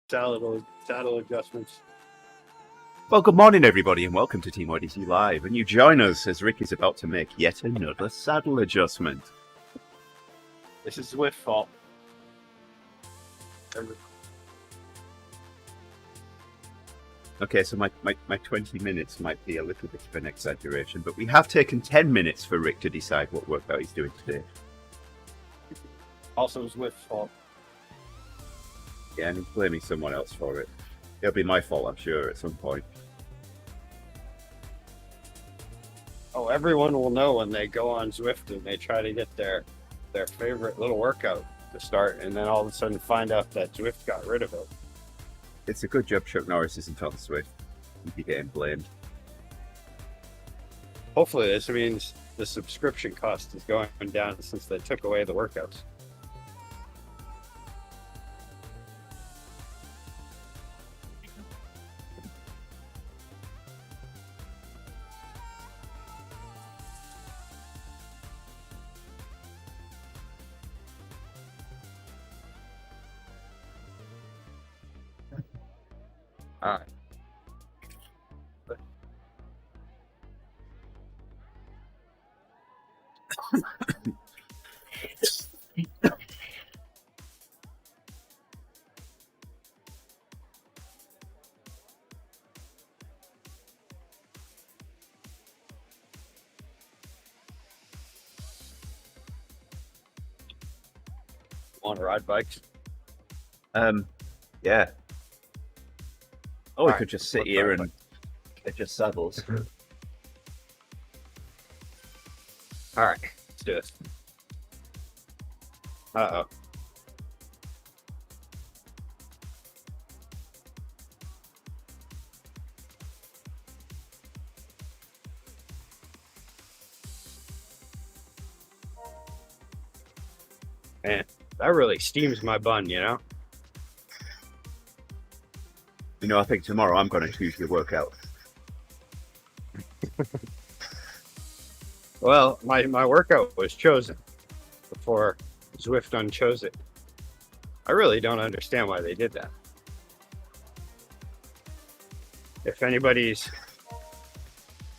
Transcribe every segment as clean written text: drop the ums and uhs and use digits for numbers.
saddle adjustments. Well, good morning, everybody, and welcome to TeamODZ Live. And you join us as Rick is about to make yet another saddle adjustment. This is Zwift's fault. Okay, so my 20 minutes might be a little bit of an exaggeration, but we have taken 10 minutes for Rick to decide what workout he's doing today. Also Zwift's fault. Yeah, and he's blaming someone else for it. It'll be my fault, I'm sure, at some point. Oh, everyone will know when they go on Zwift and they try to get their favorite little workout to start, and then all of a sudden find out that Zwift got rid of it. It's a good job Chuck Norris isn't on Swift. He'd be getting blamed. Hopefully this means the subscription cost is going down since they took away the workouts. All right. Want to ride bikes? Yeah. Oh, we All could right, just sit let's here ride and adjust saddles. All right, let's do this. Uh-oh. Man, that really steams my bun, you know? You know, I think tomorrow I'm going to choose your workout. Well, my workout was chosen before Zwift unchose it. I really don't understand why they did that. If anybody's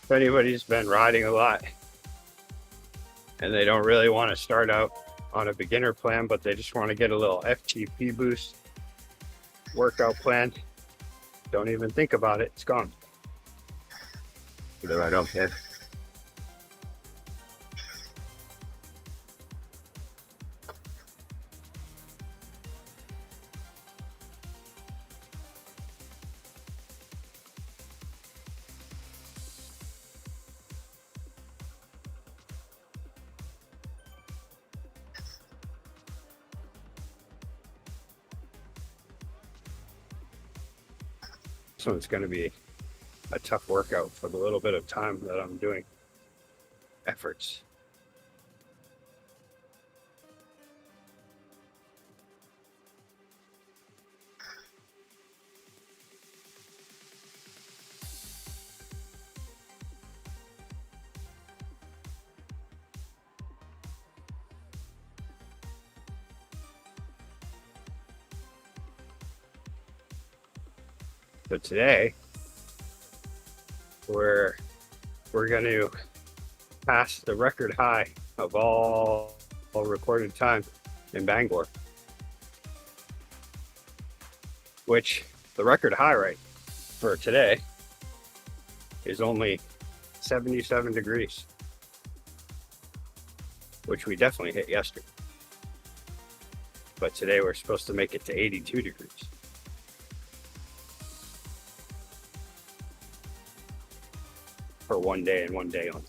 been riding a lot and they don't really want to start out on a beginner plan, but they just want to get a little FTP boost workout plan, don't even think about it. It's gone. Either I don't care. So it's going to be a tough workout for the little bit of time that I'm doing efforts. So today we're going to pass the record high of all recorded time in Bangor, which the record high rate for today is only 77 degrees, which we definitely hit yesterday. But today we're supposed to make it to 82 degrees. For one day and one day on.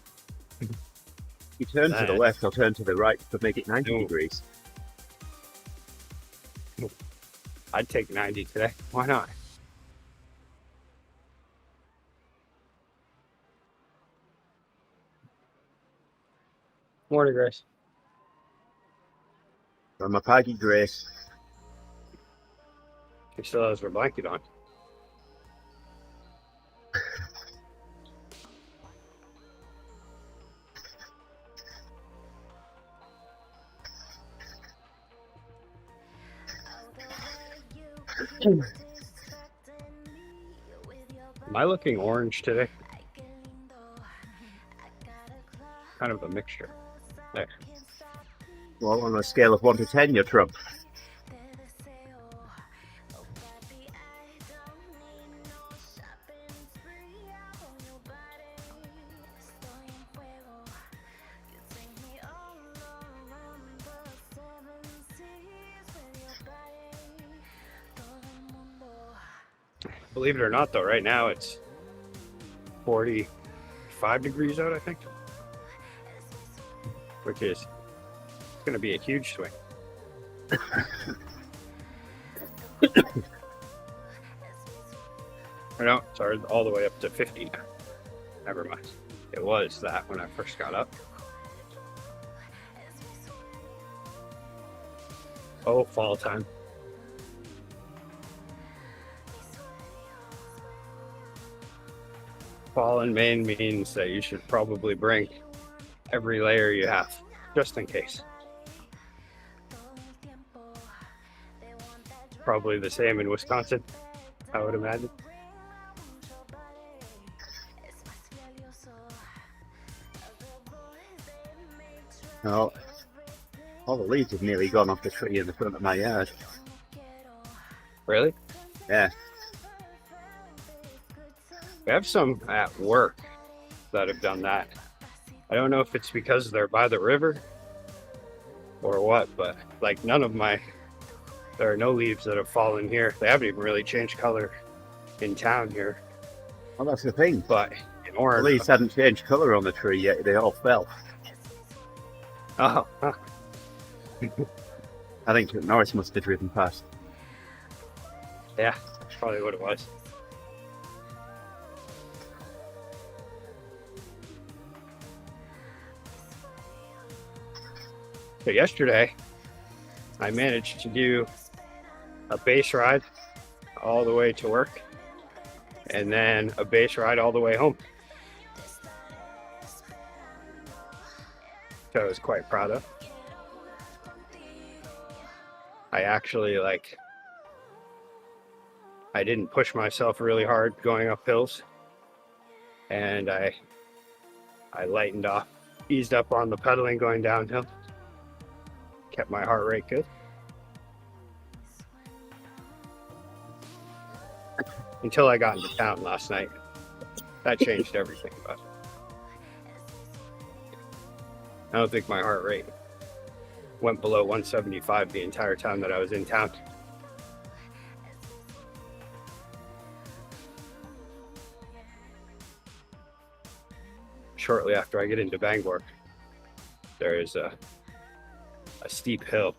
You turn to the left, I'll turn to the right to make it 90 degrees. I'd take 90 today. Why not? Morning, Grace. I'm a Paggy Grace. She still has her blanket on. Am I looking orange today? Kind of a mixture. There. Well, on a scale of 1 to 10, you're Trump. Believe it or not, though, right now it's 45 degrees out, I think, which is going to be a huge swing. No, it's all the way up to 50 now. Never mind. It was that when I first got up. Oh, fall time. Fall in Maine means that you should probably bring every layer you have, just in case. Probably the same in Wisconsin, I would imagine. Oh, all the leaves have nearly gone off the tree in the front of my yard. Really? Yeah. We have some at work that have done that. I don't know if it's because they're by the river or what, but like there are no leaves that have fallen here. They haven't even really changed color in town here. Well, that's the thing. But in The orange. leaves hadn't changed colour on the tree yet, they all fell. Oh, huh. I think Norris must have driven past. Yeah, that's probably what it was. So yesterday, I managed to do a base ride all the way to work and then a base ride all the way home. So I was quite proud of. I actually I didn't push myself really hard going up hills, and I lightened off, eased up on the pedaling going downhill, kept my heart rate good. Until I got into town last night. That changed everything, but I don't think my heart rate went below 175 the entire time that I was in town. Shortly after I get into Bangor, there is a steep hill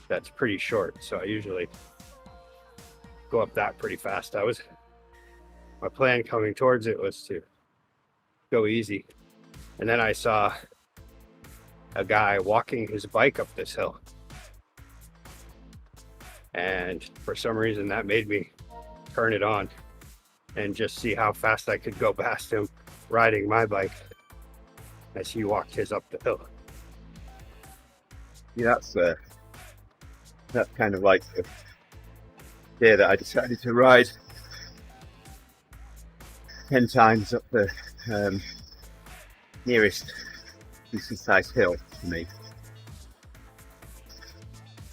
that's pretty short, so I usually go up that pretty fast. My plan coming towards it was to go easy, and then I saw a guy walking his bike up this hill, and for some reason that made me turn it on and just see how fast I could go past him riding my bike as he walked his up the hill. Yeah, that's kind of like the day that I decided to ride 10 times up the nearest decent sized hill to me.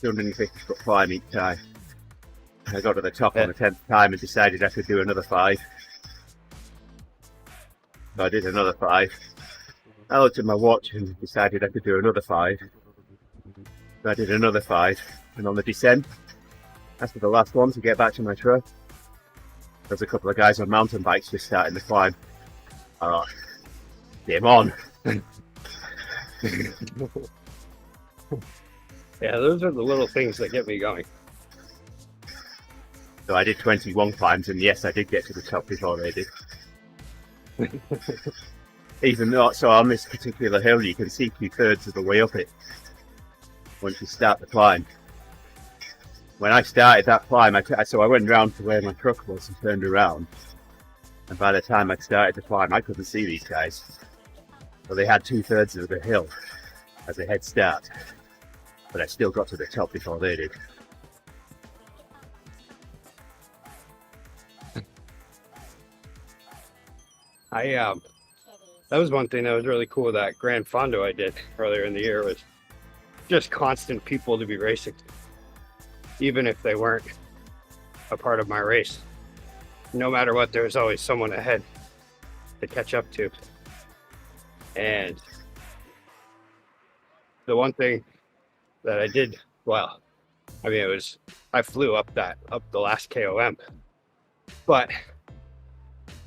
250-foot climb each time. I got to the top on the 10th time and decided I could do another 5. So I did another 5. I looked at my watch and decided I could do another 5. So I did another 5. And on the descent, after the last one to get back to my truck, there's a couple of guys on mountain bikes just starting the climb. Alright, game on. Yeah, those are the little things that get me going. So I did 21 climbs, and yes, I did get to the top before they did. Even though, so on this particular hill, you can see 2/3 of the way up it once you start the climb. When I started that climb, so I went round to where my truck was and turned around. And by the time I started the climb, I couldn't see these guys. So they had 2/3 of the hill as a head start. But I still got to the top before they did. That was one thing that was really cool with that Grand Fondo I did earlier in the year, was just constant people to be racing, even if they weren't a part of my race. No matter what, there was always someone ahead to catch up to. And the one thing that I did well, I mean, I flew up the last KOM, but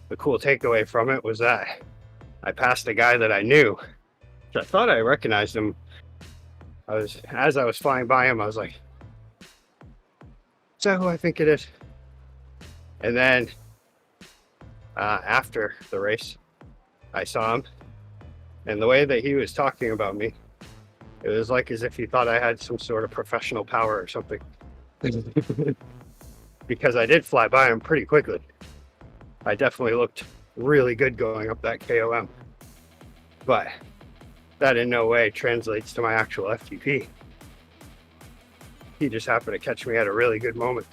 the cool takeaway from it was that I passed a guy that I knew. I thought I recognized him. As I was flying by him, I was like, "Is that who I think it is?" And then after the race, I saw him, and the way that he was talking about me, it was like as if he thought I had some sort of professional power or something. Because I did fly by him pretty quickly. I definitely looked really good going up that KOM, but that in no way translates to my actual FTP. He just happened to catch me at a really good moment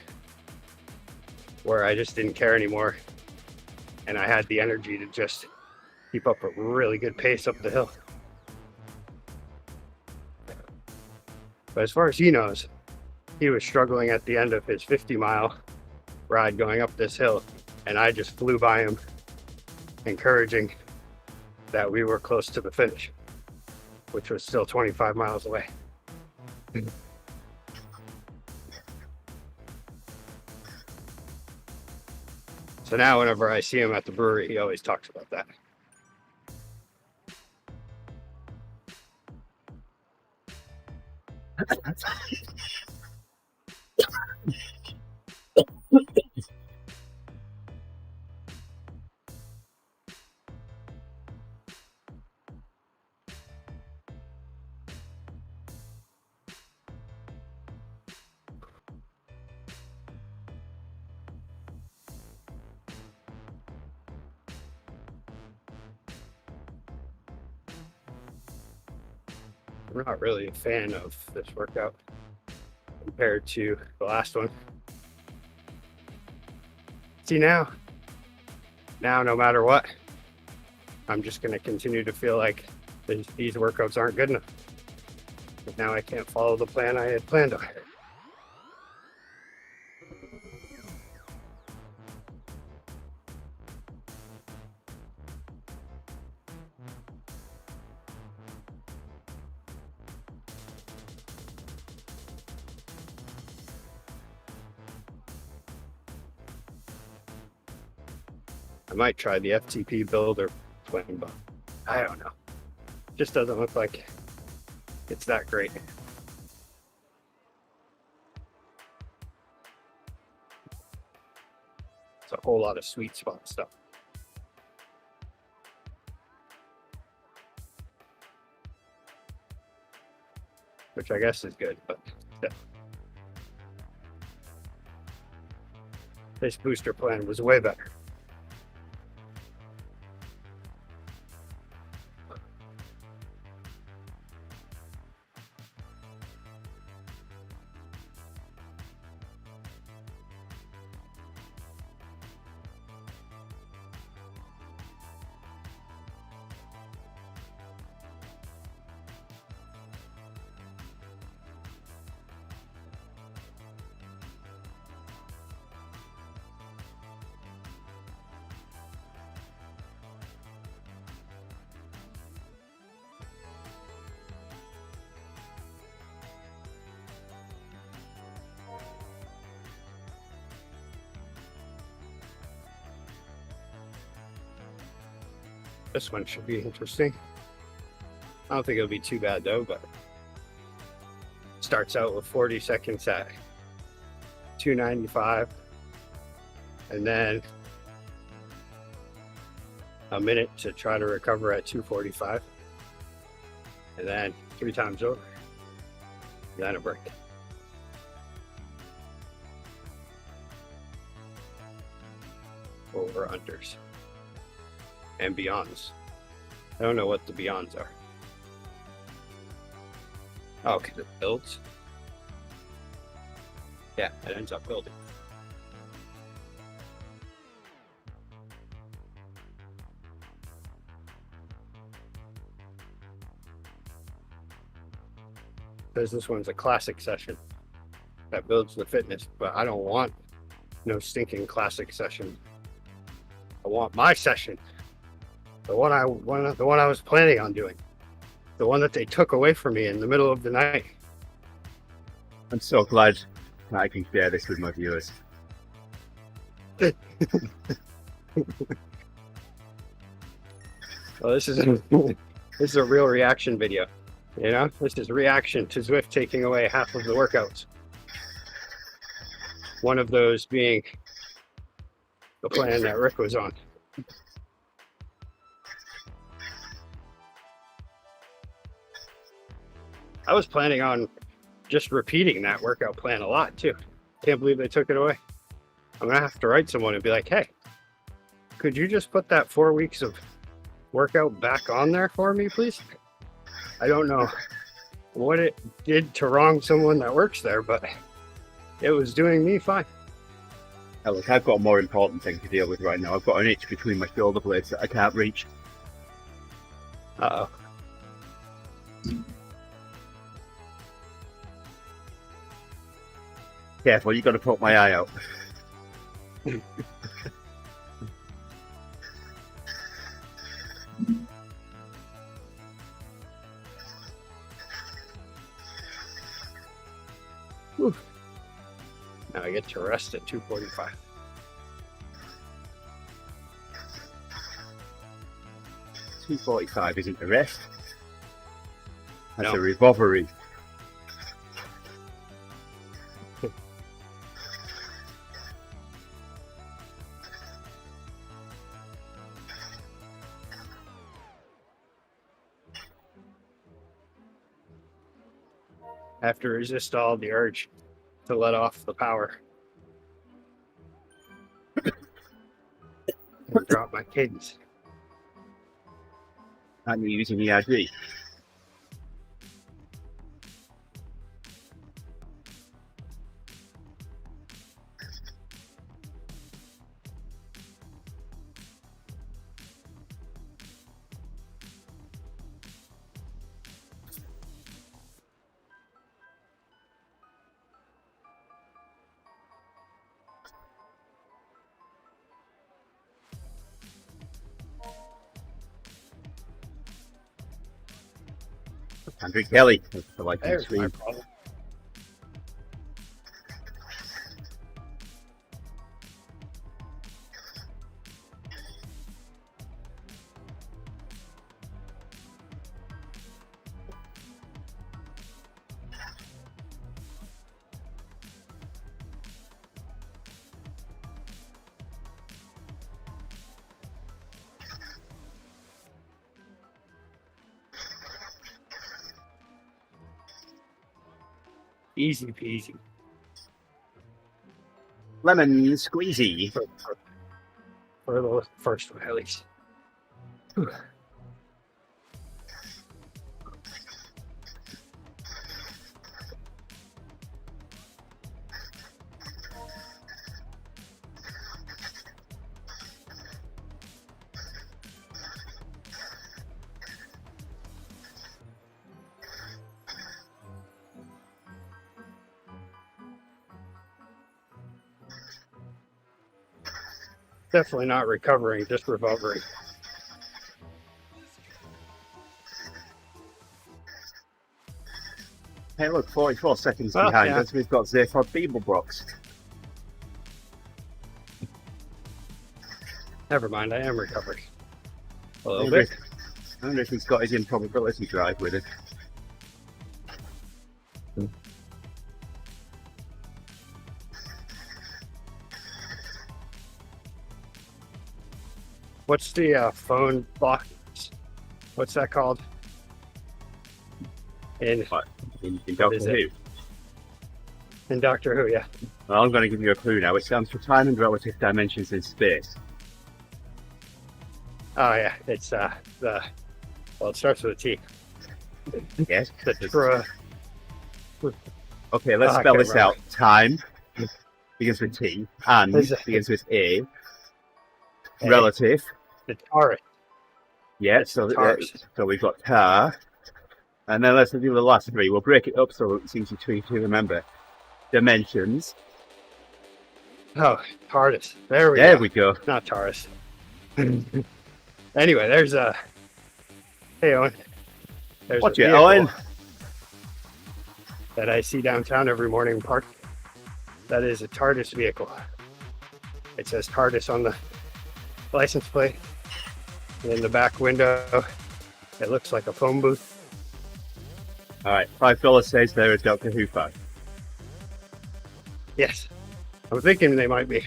where I just didn't care anymore, and I had the energy to just keep up a really good pace up the hill. But as far as he knows, he was struggling at the end of his 50-mile ride going up this hill, and I just flew by him, encouraging that we were close to the finish, which was still 25 miles away. So now whenever I see him at the brewery, he always talks about that. I'm not really a fan of this workout compared to the last one. See, now no matter what, I'm just going to continue to feel like these workouts aren't good enough. But now I can't follow the plan I had planned on. I might try the FTP builder plan, but I don't know. Just doesn't look like it's that great. It's a whole lot of sweet spot stuff. Which I guess is good, but yeah. This booster plan was way better. This one should be interesting. I don't think it'll be too bad though, but starts out with 40 seconds at 295, and then a minute to try to recover at 245, and then 3 times over, and then a break. Over unders and beyonds. I don't know what the beyonds are. Oh, okay, it builds. Yeah, it ends up building. because this one's a classic session that builds the fitness. But I don't want no stinking classic session. I want my session, the one I was planning on doing, the one that they took away from me in the middle of the night. I'm so glad that I can share this with my viewers. Well, this is a real reaction video. You know, this is reaction to Zwift taking away half of the workouts. One of those being the plan that Rick was on. I was planning on just repeating that workout plan a lot too. Can't believe they took it away. I'm gonna have to write someone and be like, hey, could you just put that 4 weeks of workout back on there for me, please? I don't know what it did to wrong someone that works there, but it was doing me fine. Oh, look, I've got a more important thing to deal with right now. I've got an itch between my shoulder blades that I can't reach. Uh-oh. Careful, you got to poke my eye out. Whew. Now I get to rest at 2:45. $2.45 isn't a rest. That's No. a recovery. I have to resist all the urge to let off the power and drop my cadence. Aren't you using ERG? Andrew Kelly, that's the like There's my stream. problem. Easy peasy. Lemon squeezy. For the first one, at least. Whew. Definitely not recovering, just recovering. Hey, look, 44 seconds Well, behind yeah. us. We've got Zaphod Beeblebrox. Never mind, I am recovering. A I little wonder bit. if- I wonder if he's got his improbability drive with it. What's the phone box? What's that called? In In Doctor is Who. it? Doctor Who, yeah. Well, I'm going to give you a clue now. It stands for time and relative dimensions in space. Oh yeah, it's well, it starts with a T. Yes. The Okay, let's I spell can't this remember. out. Time begins with T, and Is it- begins with A. A. Relative. the Taurus. Yeah, It's so Taurus. so we've got tar, And then let's do the last three. We'll break it up so it's easy to remember. Dimensions. Oh, TARDIS. There we go. Not TARDIS. Anyway, there's a. Hey, Owen. There's Watch a it, vehicle Owen. that I see downtown every morning parked. That is a TARDIS vehicle. It says TARDIS on the license plate. And in the back window, it looks like a phone booth. All right, $5 says they're a Doctor Who fan. Yes. I'm thinking they might be.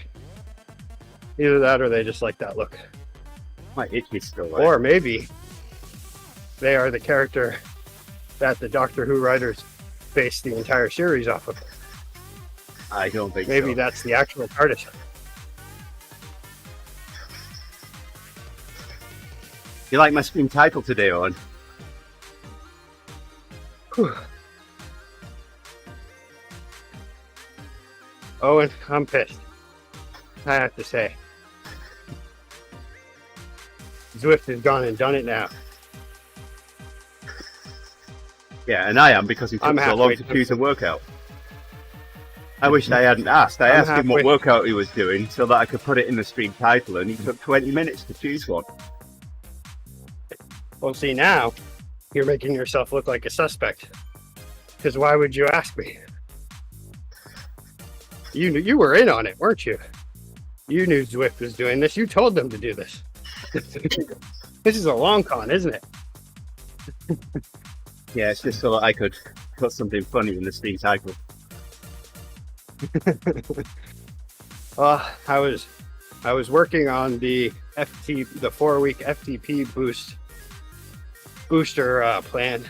Either that or they just like that look. My itch is still there. Or maybe they are the character that the Doctor Who writers based the entire series off of. I don't think Maybe so. that's the actual TARDIS. You like my stream title today, Owen? Whew. Owen, I'm pissed. I have to say. Zwift has gone and done it now. Yeah, and I am because it I'm took so long halfway to choose a workout. I wish I hadn't asked. I I'm asked him what halfway- workout he was doing so that I could put it in the stream title, and he took 20 minutes to choose one. Well, see, now you're making yourself look like a suspect. Because why would you ask me? You were in on it, weren't you? You knew Zwift was doing this. You told them to do this. This is a long con, isn't it? Yeah, it's just so that I could put something funny in the stream title. I was working on the 4-week FTP booster plan,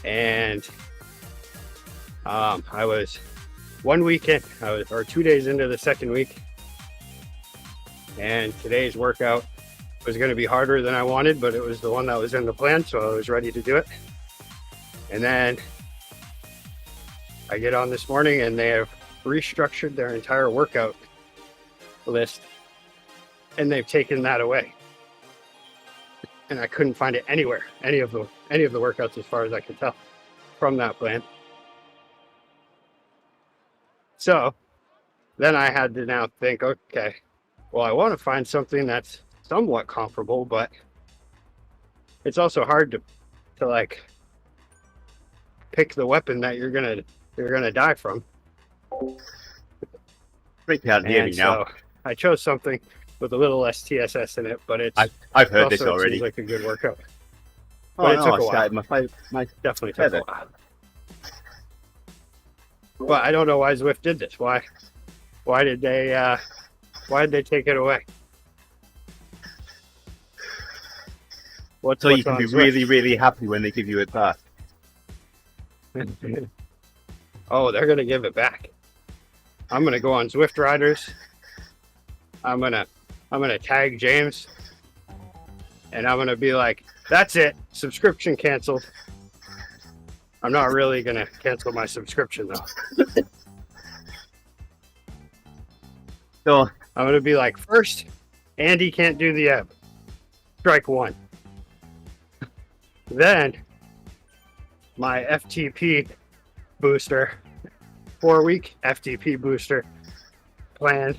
and I was 1 week in, or 2 days into the second week, and today's workout was going to be harder than I wanted, but it was the one that was in the plan, so I was ready to do it. And then I get on this morning and they have restructured their entire workout list, and they've taken that away. And I couldn't find it anywhere, any of the workouts, as far as I could tell from that plan. So then I had to now think, okay, well, I want to find something that's somewhat comparable, but it's also hard to like pick the weapon that you're gonna die from. Rick can't hear me And now. so I chose something with a little less TSS in it, but I've heard this also, it already. seems like a good workout. Oh but it no, took I a while. started my Definitely took tether. a while. But I don't know why Zwift did this. Why did they take it away? So you can on be Zwift? really, really happy when they give you it back. Oh, they're gonna give it back. I'm gonna go on Zwift Riders. I'm gonna tag James, and I'm gonna be like, "That's it, subscription canceled." I'm not really gonna cancel my subscription though. So I'm gonna be like, first, Andy can't do the ebb. Strike one. Then my FTP booster, 4-week FTP booster plan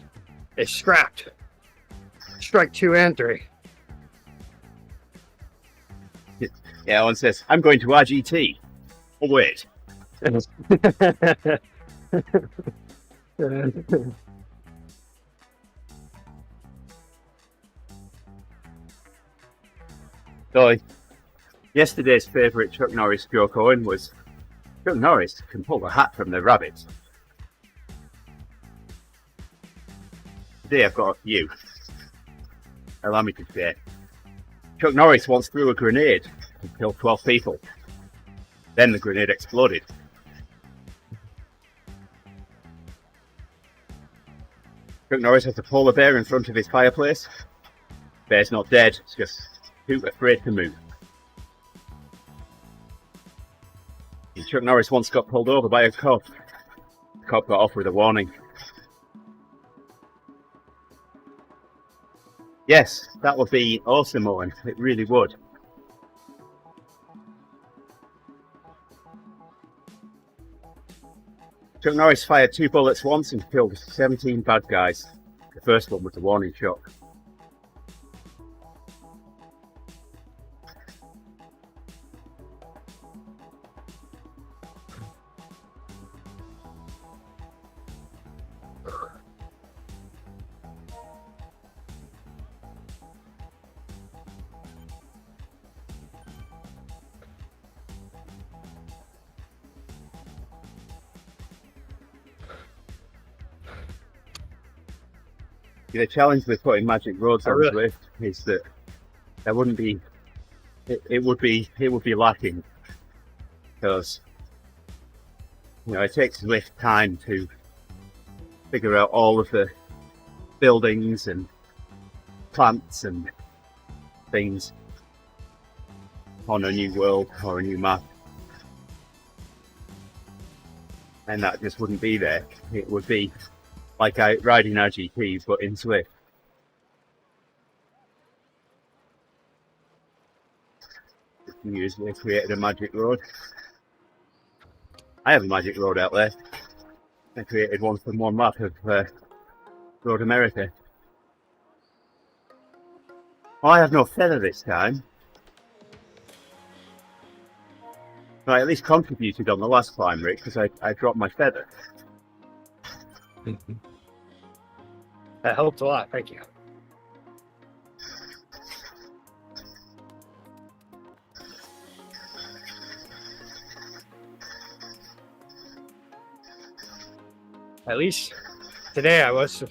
is scrapped. Strike 2 and 3. yeah, one says, I'm going to RGT. Oh wait. So yesterday's favourite Chuck Norris joke, Owen, was Chuck Norris can pull the hat from the rabbit. Today I've got a few. Allow me to say. Chuck Norris once threw a grenade and killed 12 people. Then the grenade exploded. Chuck Norris has a polar bear in front of his fireplace. Bear's not dead, it's just too afraid to move. And Chuck Norris once got pulled over by a cop. The cop got off with a warning. Yes, that would be awesome, Owen. It really would. Chuck Norris fired 2 bullets once and killed 17 bad guys. The first one was a warning shot. The challenge with putting magic roads on Zwift is that there wouldn't be, it would be lacking, because it takes Zwift time to figure out all of the buildings and plants and things on a new world or a new map, and that just wouldn't be there. It would be like riding RGTs, but in Zwift. Usually created a magic road. I have a magic road out there. I created one from one map of Road America. Well, I have no feather this time. I at least contributed on the last climb, Rick, because I dropped my feather. That helped a lot, thank you. At least today I was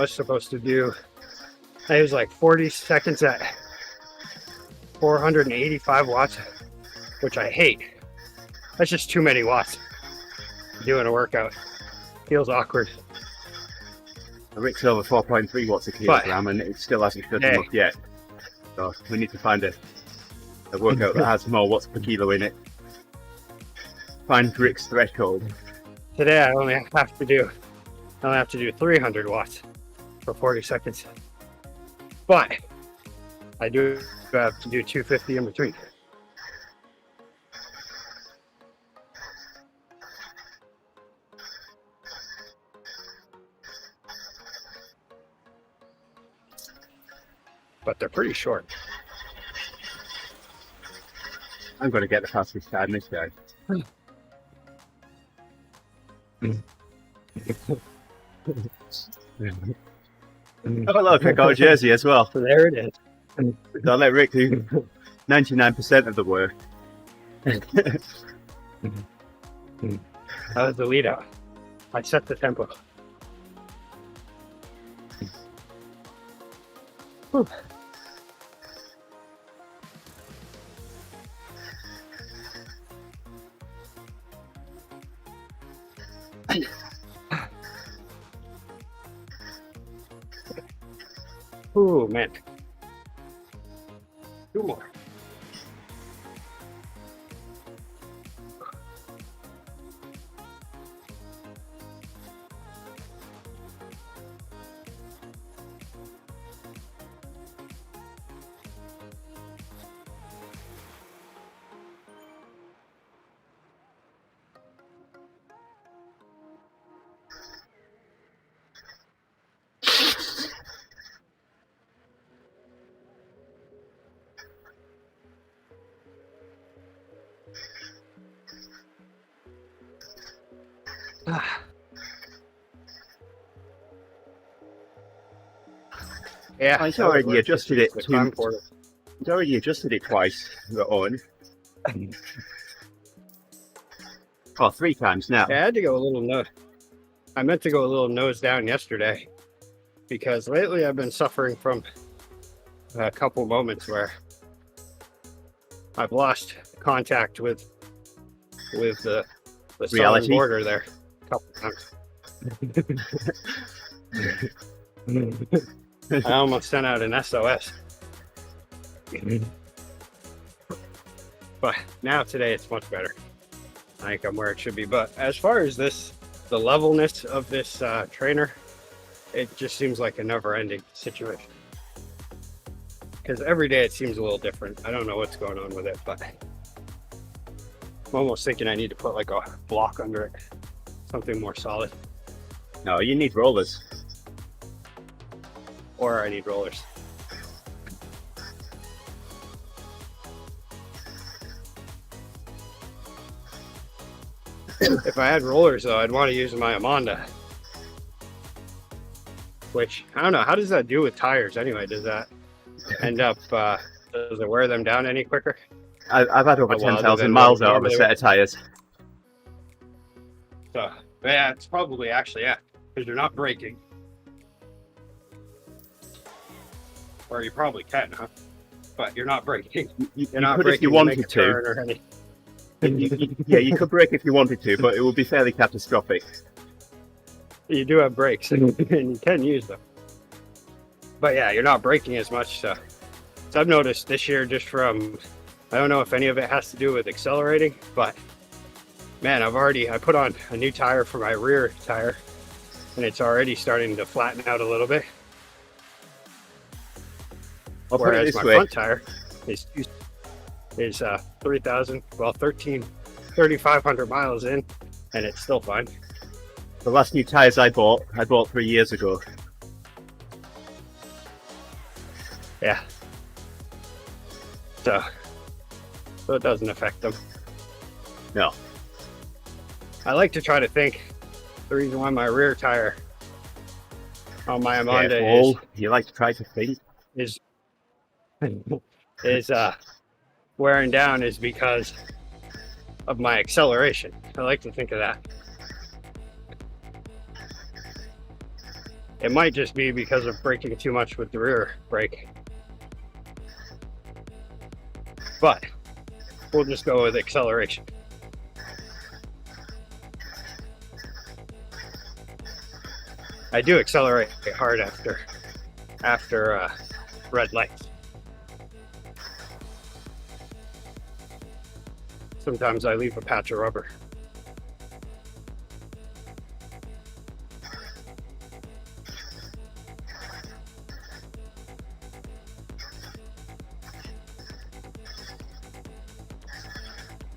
supposed to do, it was like 40 seconds at 485 watts, which I hate. That's just too many watts doing a workout. Feels awkward. Rick's over 4.3 watts a kilogram, and it still hasn't shut him up yet. So we need to find a workout that has more watts per kilo in it. Find Rick's threshold. Today I only have to do 300 watts for 40 seconds. But I do have to do 250 in between. But they're pretty short. I'm going to get the fastest time this guy. Oh look, I got a jersey as well. So there it is. I'll let Rick do 99% of the work. That was the lead out. I set the tempo. Whew. Ooh, man. 2 more. Yeah, he's already adjusted it. He's already adjusted it twice, Owen. Oh, 3 times now. Yeah, I had to go a little nose. I meant to go a little nose down yesterday because lately I've been suffering from a couple moments where I've lost contact with the southern border there a couple times. I almost sent out an SOS. But now today it's much better. I think I'm where it should be. But as far as the levelness of this trainer, it just seems like a never-ending situation. Because every day it seems a little different. I don't know what's going on with it, but I'm almost thinking I need to put like a block under it, something more solid, No, you need rollers. or I need rollers. If I had rollers though, I'd want to use my Amonda. Which, I don't know, how does that do with tires anyway? Does that end up, does it wear them down any quicker? I've had over Oh, well, 10,000 then miles out of a normally- set of tyres. So, yeah, it's probably actually, yeah, because you're not braking. Or you probably can, huh? But you're not braking. You You're not could braking if you to make wanted a to. turn or anything. Yeah, you could brake if you wanted to, but it would be fairly catastrophic. You do have brakes and you can use them. But yeah, you're not braking as much. So I've noticed this year just from, I don't know if any of it has to do with accelerating, but man, I put on a new tire for my rear tire and it's already starting to flatten out a little bit. I'll put it Whereas this my way. front tire is 3,500 miles in and it's still fine. The last new tyres I bought 3 years ago. Yeah. So it doesn't affect them. No. I like to try to think the reason why my rear tire on my Amonda Careful. You like to try to think. is wearing down is because of my acceleration. I like to think of that. It might just be because of braking too much with the rear brake. But we'll just go with acceleration. I do accelerate hard after red lights. Sometimes I leave a patch of rubber.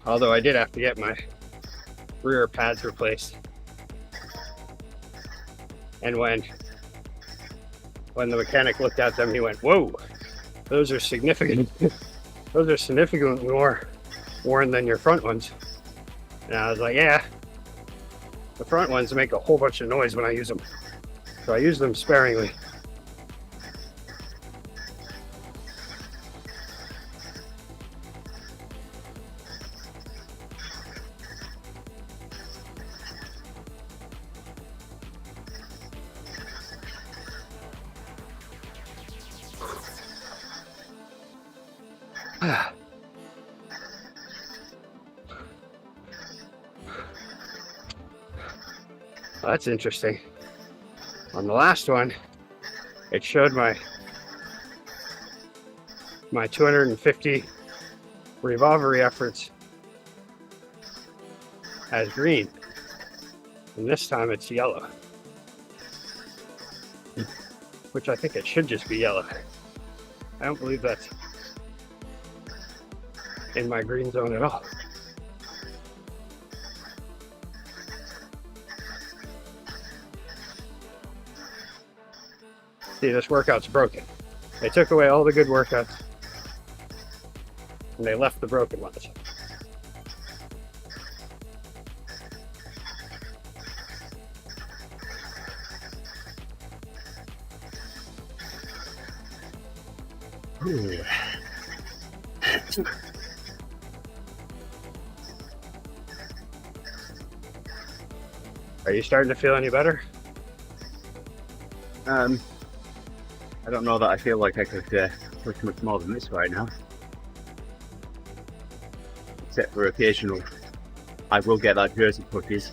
Although I did have to get my rear pads replaced. And when the mechanic looked at them, he went, "Whoa, those are significant. Those are significantly more worn than your front ones." And I was like, "Yeah, the front ones make a whole bunch of noise when I use them, so I use them sparingly." Well, that's interesting. On the last one, it showed my 250 revolvery efforts as green, and this time it's yellow, which I think it should just be yellow. I don't believe that's in my green zone at all. See, this workout's broken. They took away all the good workouts and they left the broken ones. Are you starting to feel any better? I don't know that I feel like I could push much more than this right now. Except for occasional, I will get that jersey pushes.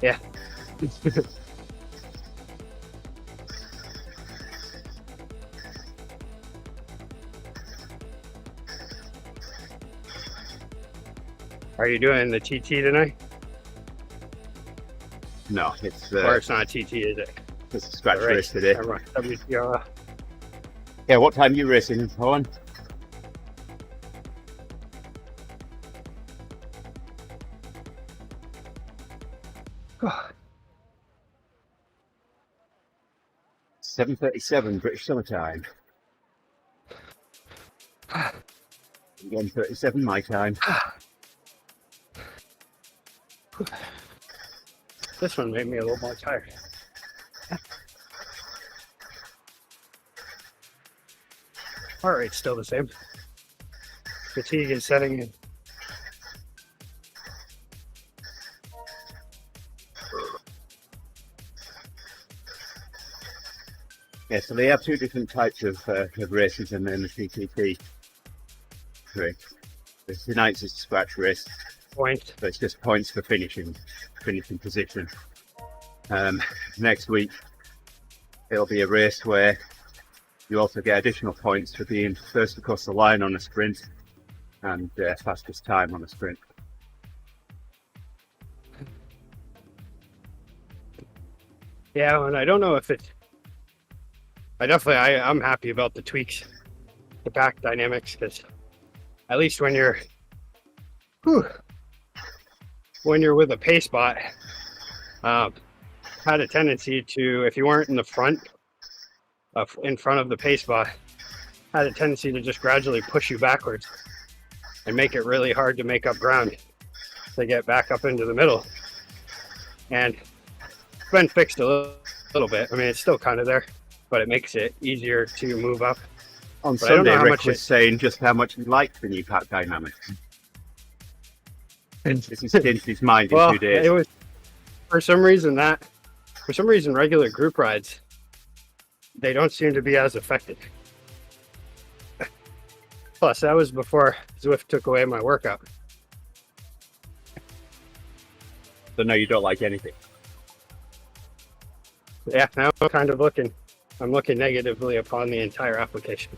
Yeah. Are you doing the TT tonight? No, it's Or it's not TT, is it? it's a scratch The race today. Never mind. WTR. Yeah, what time are you racing, Owen? 7:37 British summertime. 1:37 my time. This one made me a little more tired. Heart rate's still the same. Fatigue is setting in. Yeah, so they have two different types of races and then the CTT race. Tonight's is a scratch race. Point. So it's just points for finishing position. Next week it'll be a race where you also get additional points for being first across the line on a sprint and fastest time on a sprint. Yeah, and I don't know if it's. I'm happy about the tweaks, the pack dynamics, because at least when you're with a pace bot, had a tendency to, if you weren't in the front, in front of the pace bot, had a tendency to just gradually push you backwards and make it really hard to make up ground to get back up into the middle. And it's been fixed a little bit. I mean, it's still kind of there, but it makes it easier to move up. On But I don't know Sunday, how Rick much was saying just how much he liked the new pack dynamics. This has changed his mind in 2 days. It was for some reason regular group rides, they don't seem to be as effective. Plus, that was before Zwift took away my workout. So no, you don't like anything. Yeah, now I'm looking negatively upon the entire application.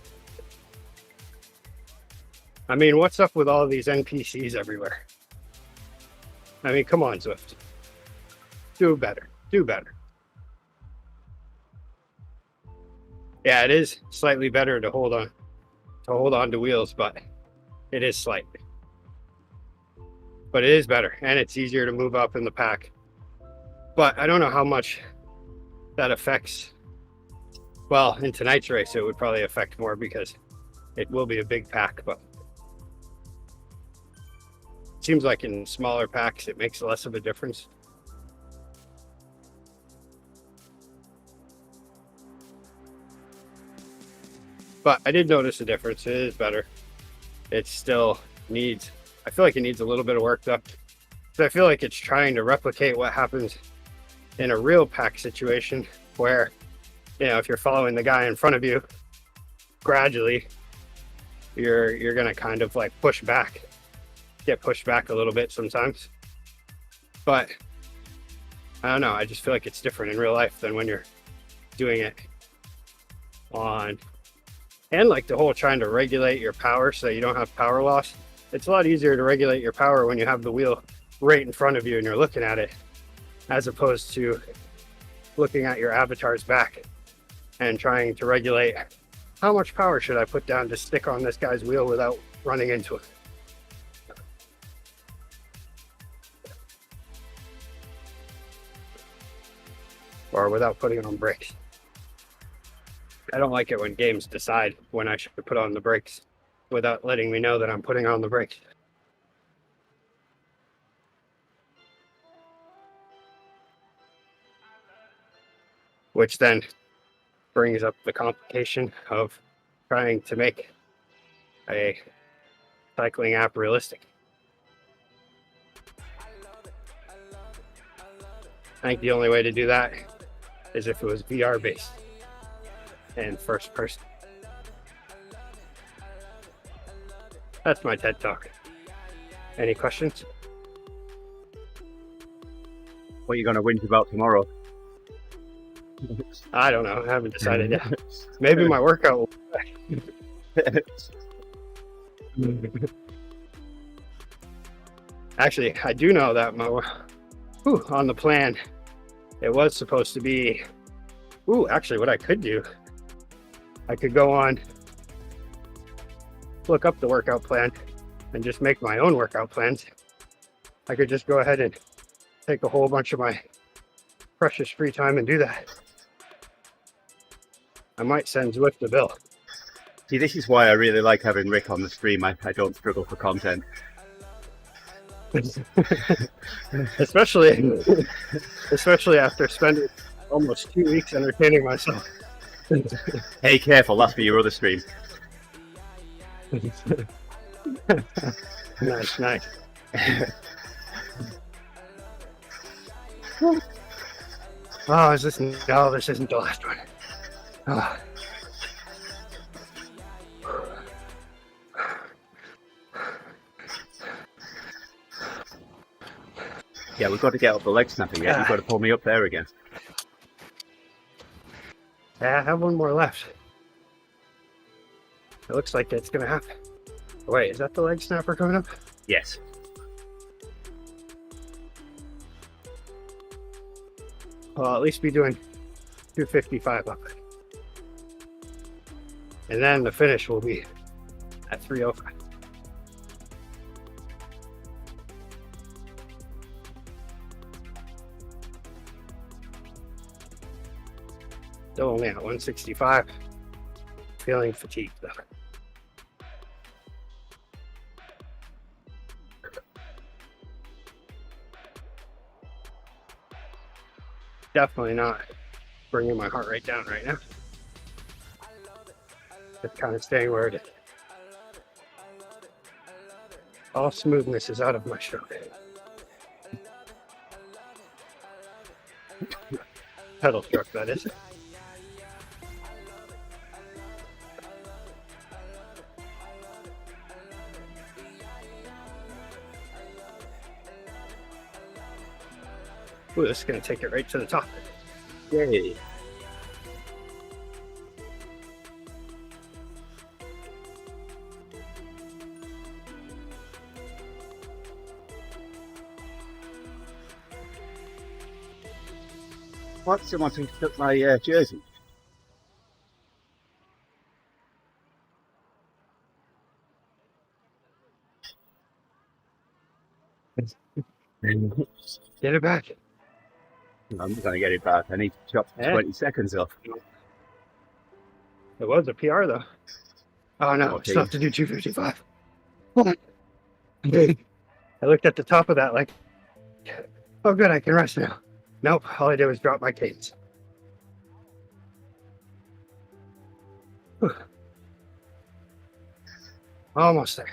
I mean, what's up with all these NPCs everywhere? I mean, come on, Zwift. Do better. Do better. Yeah, it is slightly better to hold on to wheels, but it is slightly. But it is better, and it's easier to move up in the pack. But I don't know how much that affects. Well, in tonight's race, it would probably affect more because it will be a big pack, but it seems like in smaller packs, it makes less of a difference. But I did notice a difference. It is better. It still needs, I feel like it needs a little bit of work though. So I feel like it's trying to replicate what happens in a real pack situation where, you know, if you're following the guy in front of you, gradually you're gonna kind of like get pushed back a little bit sometimes. But I don't know, I just feel like it's different in real life than when you're doing it on, and like the whole trying to regulate your power so you don't have power loss. It's a lot easier to regulate your power when you have the wheel right in front of you and you're looking at it, as opposed to looking at your avatar's back and trying to regulate how much power should I put down to stick on this guy's wheel without running into it. Or without putting on brakes. I don't like it when games decide when I should put on the brakes without letting me know that I'm putting on the brakes. Which then brings up the complication of trying to make a cycling app realistic. I think the only way to do that is if it was VR based and first person. That's my TED Talk. Any questions? What are you going to whinge about tomorrow? I don't know. I haven't decided yet. Maybe my workout will be back. Actually, I do know that on the plan, it was supposed to be. Actually, what I could do, I could go on, look up the workout plan, and just make my own workout plans. I could just go ahead and take a whole bunch of my precious free time and do that. I might send Zwift a bill. See, this is why I really like having Rick on the stream. I don't struggle for content. especially after spending almost 2 weeks entertaining myself. Hey, careful, that's for your other stream. Nice. Oh, is this? No, this isn't the last one. Oh. Yeah, we've got to get up the leg snapping again. You've got to pull me up there again. Yeah, I have one more left. It looks like it's gonna happen. Wait, is that the leg snapper coming up? Yes. Well, I'll at least be doing 255 up. And then the finish will be at 305. Still only at 165. Feeling fatigued though. Definitely not bringing my heart rate down right now. Just kind of staying where it is. All smoothness is out of my stroke. Pedal stroke, that is. Ooh, this is going to take it right to the top. Yay. What? Someone took my jersey. Get it back. I'm going to get it back. I need to chop 20 seconds off. It was a PR though. Oh no, Okay. still have to do 255. Hold on. I looked at the top of that like, oh good, I can rest now. Nope, all I did was drop my cadence. Whew. Almost there.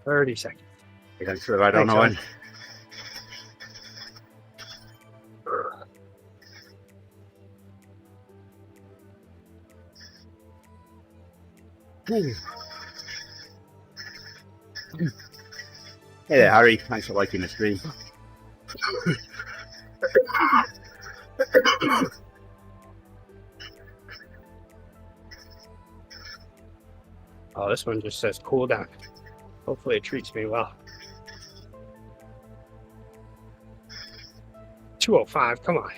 30 seconds. Thanks for the ride on, Owen. Hey there, Harry. Thanks for liking the stream. Oh, this one just says cool down. Hopefully it treats me well. 205, come on.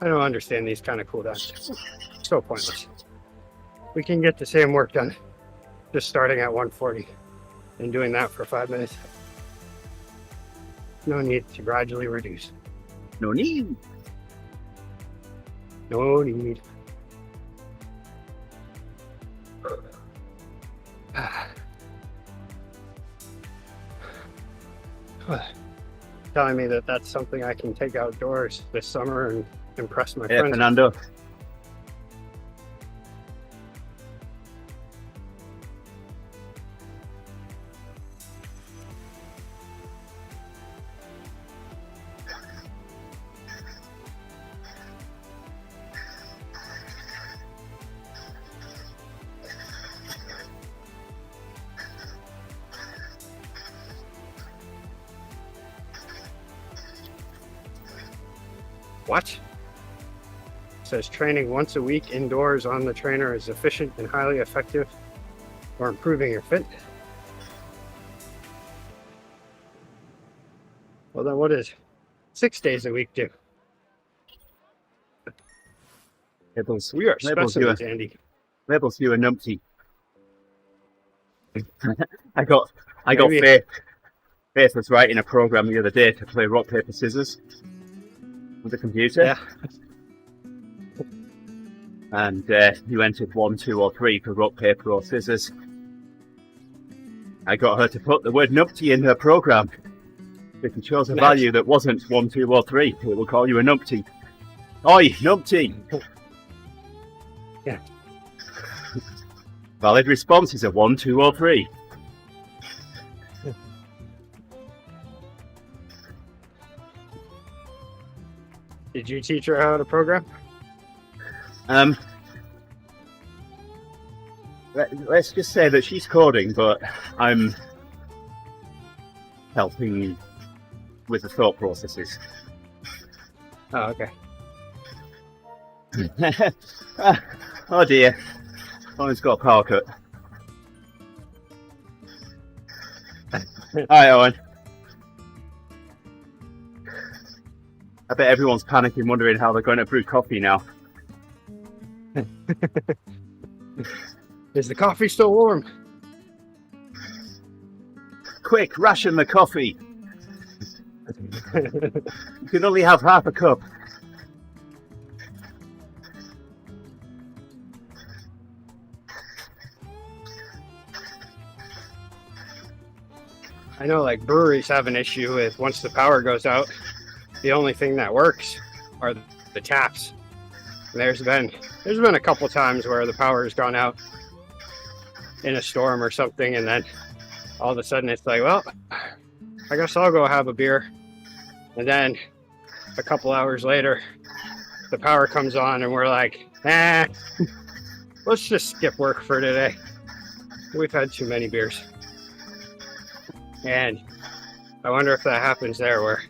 I don't understand these kind of cooldowns. So pointless. We can get the same work done just starting at 140 and doing that for 5 minutes. No need to gradually reduce. No need. No need. Telling me that that's something I can take outdoors this summer and impress my friends. Fernando. What? It says training once a week indoors on the trainer is efficient and highly effective for improving your fitness. Well then what is 6 days a week do? Labels, We are labels specimens, Andy. labels you a numpty. I got Maybe- faith. Faith was writing a program the other day to play rock, paper, scissors with the computer. Yeah. And you entered 1, 2, or 3 for rock, paper, or scissors. I got her to put the word numpty in her program. If you chose a value that wasn't 1, 2, or 3, it will call you a numpty. Oi, numpty! Yeah. Valid response is a 1, 2, or 3. Did you teach her how to program? Let's just say that she's coding, but I'm helping with the thought processes. Oh, okay. Oh dear. Owen's got a power cut. Hi, Owen. I bet everyone's panicking, wondering how they're going to brew coffee now. Is the coffee still warm? Quick, ration the coffee. You can only have half a cup. I know, like, breweries have an issue with once the power goes out, the only thing that works are the taps. And there's been a couple times where the power has gone out in a storm or something, and then all of a sudden it's like, well, I guess I'll go have a beer. And then a couple hours later, the power comes on and we're like, let's just skip work for today. We've had too many beers. And I wonder if that happens there, where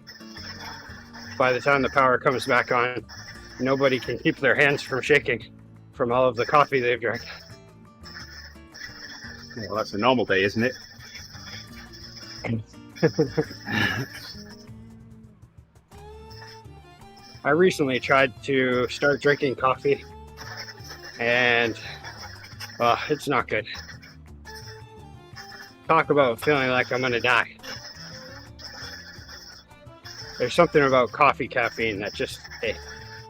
by the time the power comes back on, nobody can keep their hands from shaking from all of the coffee they've drank. Well, that's a normal day, isn't it? I recently tried to start drinking coffee, and it's not good. Talk about feeling like I'm gonna die. There's something about coffee caffeine that just,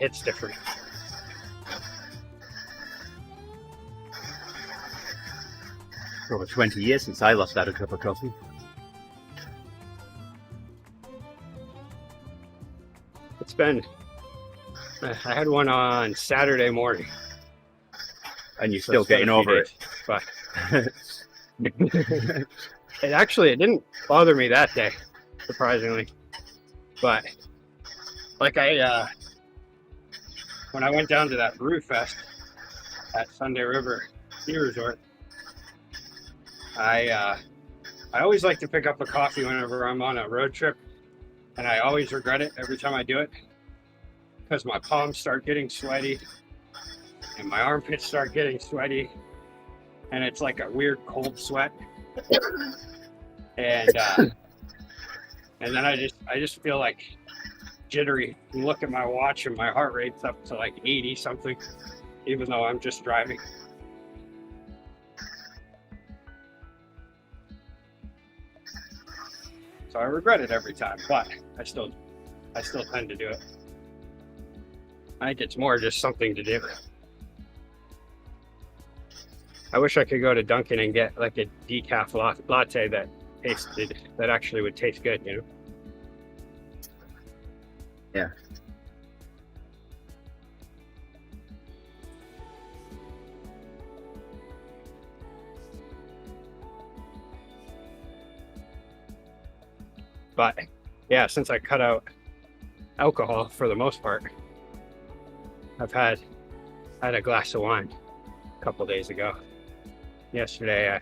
it's different. Over 20 years since I last had a cup of coffee. It's been, I had one on Saturday morning. And you're still getting over it. But it didn't bother me that day, surprisingly. But like when I went down to that brew fest at Sunday River Ski Resort, I always like to pick up a coffee whenever I'm on a road trip, and I always regret it every time I do it, because my palms start getting sweaty and my armpits start getting sweaty, and it's like a weird cold sweat. And then I just feel like jittery and look at my watch and my heart rate's up to like 80 something, even though I'm just driving. So I regret it every time, but I still tend to do it. I think it's more just something to do. I wish I could go to Dunkin' and get like a decaf latte that actually would taste good, you know? Yeah. But yeah, since I cut out alcohol for the most part, I've had a glass of wine a couple days ago. Yesterday I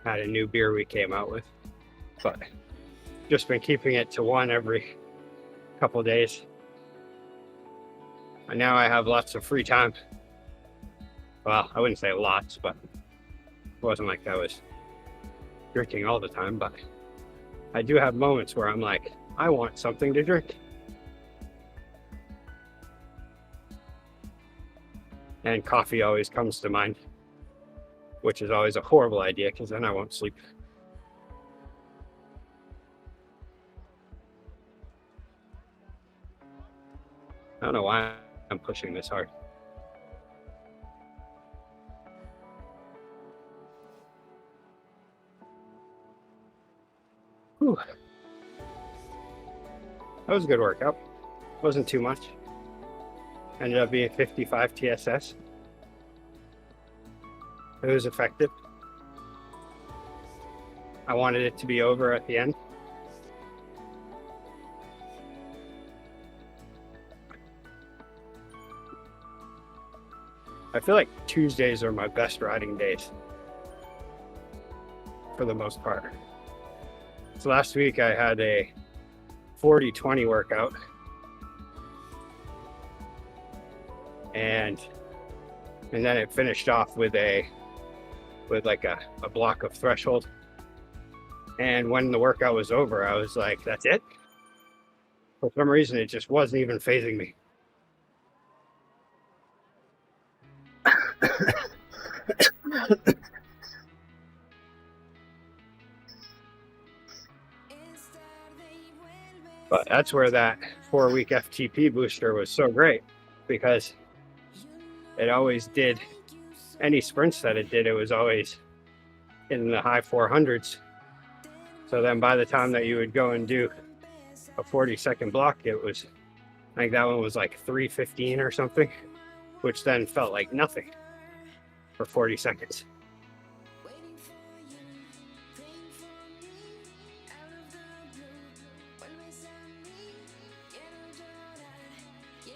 had a new beer we came out with, but just been keeping it to one every couple days. And now I have lots of free time. Well, I wouldn't say lots, but it wasn't like I was drinking all the time, but I do have moments where I'm like, I want something to drink. And coffee always comes to mind, which is always a horrible idea because then I won't sleep. don't know why I'm pushing this hard. Whew. That was a good workout. Wasn't too much. Ended up being 55 TSS. It was effective. I wanted it to be over at the end. I feel like Tuesdays are my best riding days for the most part. So last week I had a 40-20 workout, and then it finished off with like a block of threshold. And when the workout was over, I was like, that's it? For some reason, it just wasn't even phasing me. But that's where that 4-week FTP booster was so great, because it always did any sprints that it did, it was always in the high 400s. So then by the time that you would go and do a 40-second block, it was, I think that one was like 3:15 or something, which then felt like nothing for 40 seconds.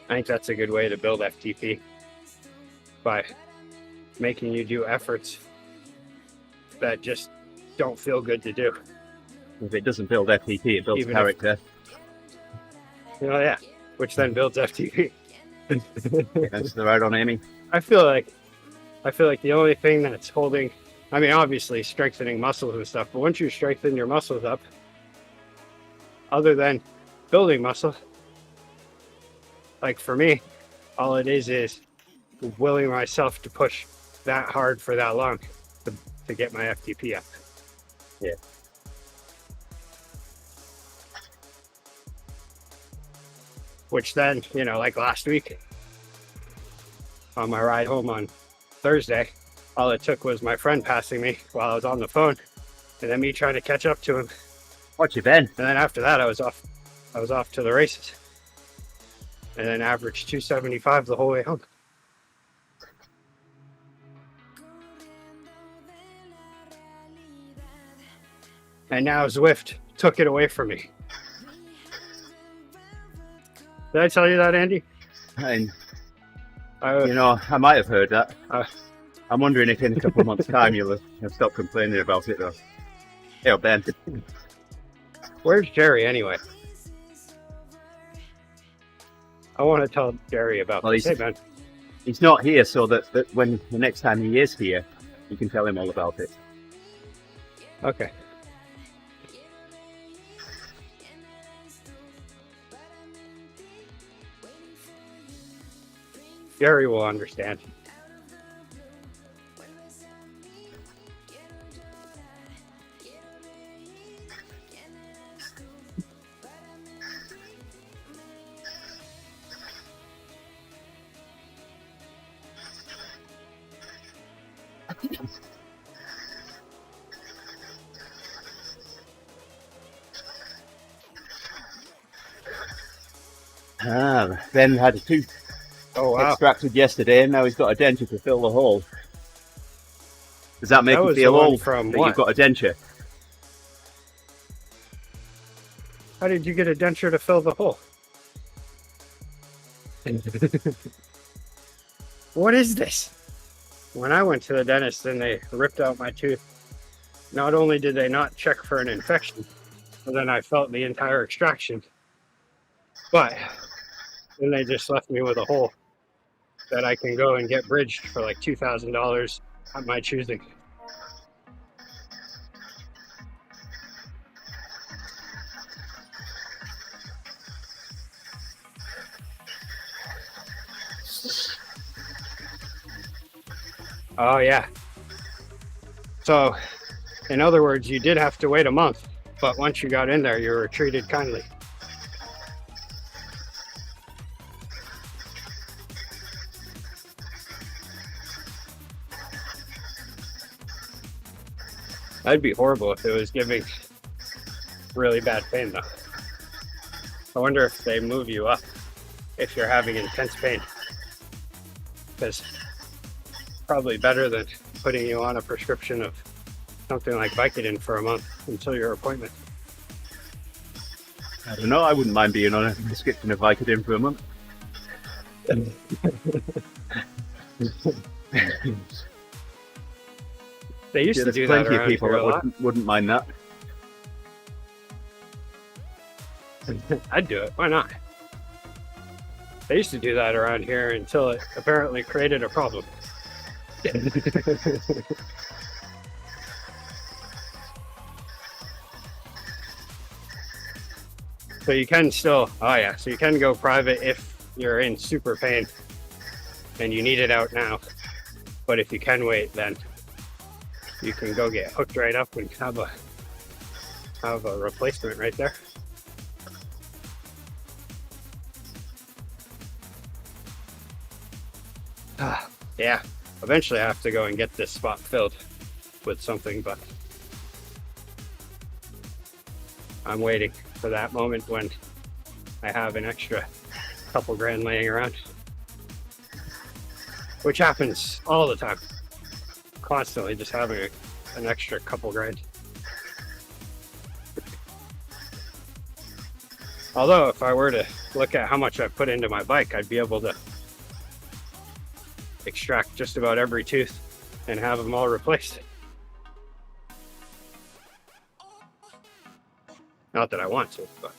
I think that's a good way to build FTP, by making you do efforts that just don't feel good to do. If it doesn't build FTP, it builds character. Yeah, which then builds FTP. That's the right on, Amy. I feel like the only thing that's holding, I mean, obviously strengthening muscles and stuff, but once you strengthen your muscles up, other than building muscle, like for me, all it is willing myself to push that hard for that long to get my FTP up. Yeah. Which then, like last week on my ride home on Thursday, all it took was my friend passing me while I was on the phone, and then me trying to catch up to him. What you been? And then after that, I was off to the races, and then averaged 275 the whole way home. And now Zwift took it away from me. Did I tell you that, Andy? I might have heard that. I'm wondering if in a couple of months' time you'll have stopped complaining about it, though. Hey, Ben. Where's Gerrie anyway? I want to tell Gerrie about this. Hey, Ben. He's not here, so that when the next time he is here, you can tell him all about it. Okay. Gerrie will understand. Ben had a tooth extracted yesterday, and now he's got a denture to fill the hole. Does that make you feel old that you've got a denture? How did you get a denture to fill the hole? What is this? When I went to the dentist and they ripped out my tooth, not only did they not check for an infection, but then I felt the entire extraction, but then they just left me with a hole that I can go and get bridged for like $2,000 at my choosing. Oh yeah. So, in other words, you did have to wait a month, but once you got in there, you were treated kindly. That'd be horrible if it was giving really bad pain, though. I wonder if they move you up if you're having intense pain. Because probably better than putting you on a prescription of something like Vicodin for a month until your appointment. I don't know. I wouldn't mind being on a prescription of Vicodin for a month. They used to There's do that plenty of around people here a that lot. wouldn't mind that. I'd do it. Why not? They used to do that around here until it apparently created a problem. So you can still, so you can go private if you're in super pain and you need it out now. But if you can wait, then you can go get hooked right up and have a replacement right there. Yeah, eventually I have to go and get this spot filled with something, but I'm waiting for that moment when I have an extra couple grand laying around, which happens all the time, constantly just having an extra couple grand. Although if I were to look at how much I've put into my bike, I'd be able to extract just about every tooth and have them all replaced. Not that I want to, but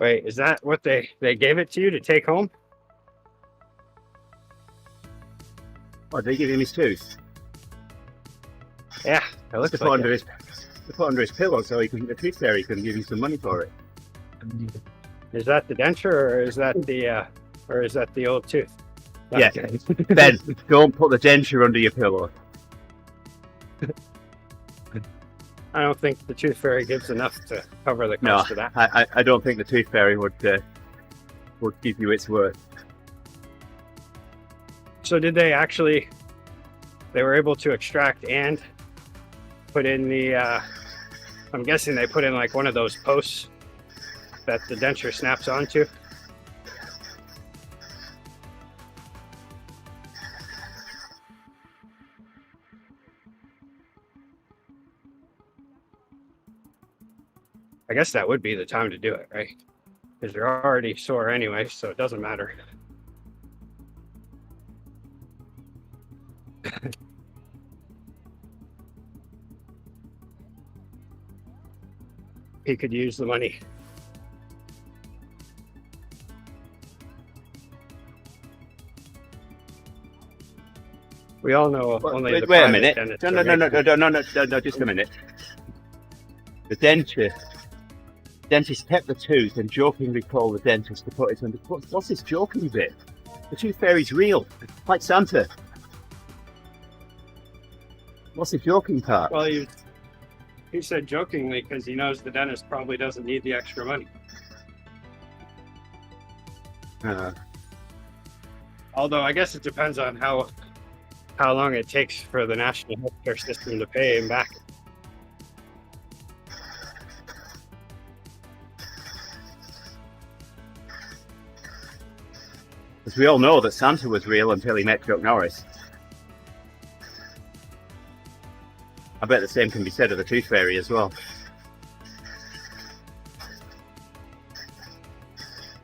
wait, is that what they gave it to you to take home? Oh, they give him his tooth. Yeah, it looks To put like under it. his pillow so the tooth fairy can give him some money for it. Is that the denture, or is that the old tooth? Yeah. Okay. Ben, don't put the denture under your pillow. I don't think the tooth fairy gives enough to cover the No, cost of that. I don't think the tooth fairy would give you its worth. So did they actually? They were able to extract and put in the. I'm guessing they put in like one of those posts that the denture snaps onto. I guess that would be the time to do it, right? Because you're already sore anyway, so it doesn't matter. He could use the money. We all know only the Wait a private minute. dentists No, are no, just a minute. The dentist kept the tooth and jokingly called the dentist to put it under. What's this joking bit? The tooth fairy's real, like Santa. What's the joking part? Well, he said jokingly because he knows the dentist probably doesn't need the extra money. Although I guess it depends on how long it takes for the national healthcare system to pay him back. Because we all know that Santa was real until he met Chuck Norris. I bet the same can be said of the tooth fairy as well.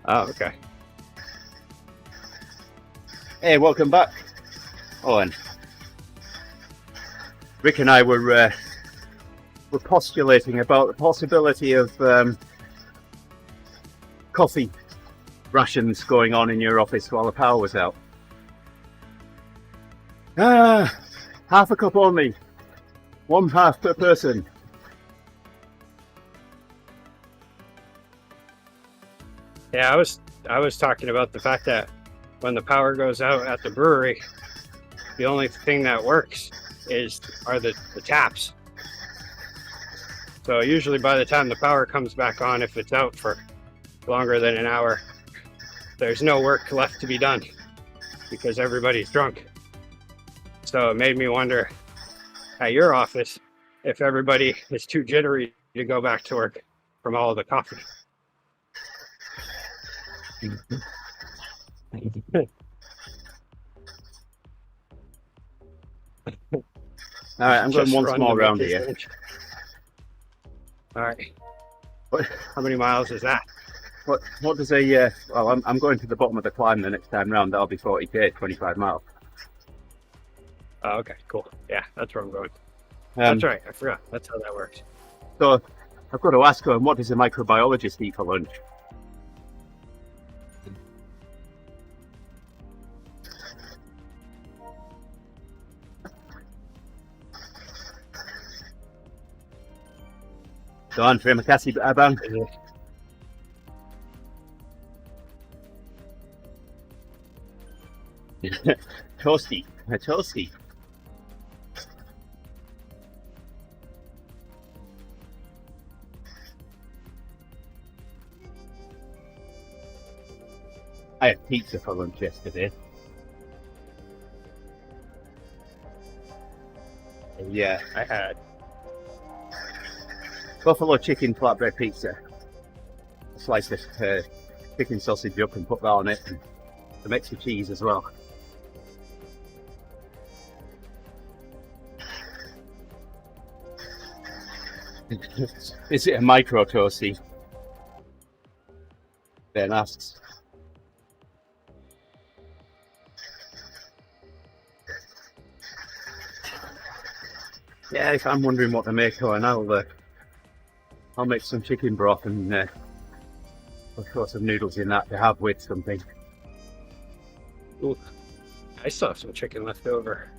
Oh, okay. Hey, welcome back, Owen. Rick and I were postulating about the possibility of coffee rations going on in your office while the power was out. Half a cup only. 1/2 per person. Yeah, I was talking about the fact that when the power goes out at the brewery, the only thing that works are the taps. So usually by the time the power comes back on, if it's out for longer than an hour, there's no work left to be done because everybody's drunk. So it made me wonder at your office if everybody is too jittery to go back to work from all the coffee. All right, I'm going Just one run small to make round this here. finish. All right. What, How many miles is that? what does a, well, I'm going to the bottom of the climb the next time round. That'll be 40k, 25 miles. Oh, okay, cool. Yeah, that's where I'm going. That's right. I forgot. That's how that works. So I've got to ask her, what does a microbiologist eat for lunch? Doan, terima kasih abang. Toasty, a toasty. I had pizza for lunch yesterday. Yeah, I had. buffalo chicken flatbread pizza. Slice the chicken sausage up and put that on it, and some extra cheese as well. Is it a micro toasty? Ben asks. Yeah, if I'm wondering what to make, and I'll make some chicken broth and I'll throw some noodles in that to have with something. Ooh, I still have some chicken left over.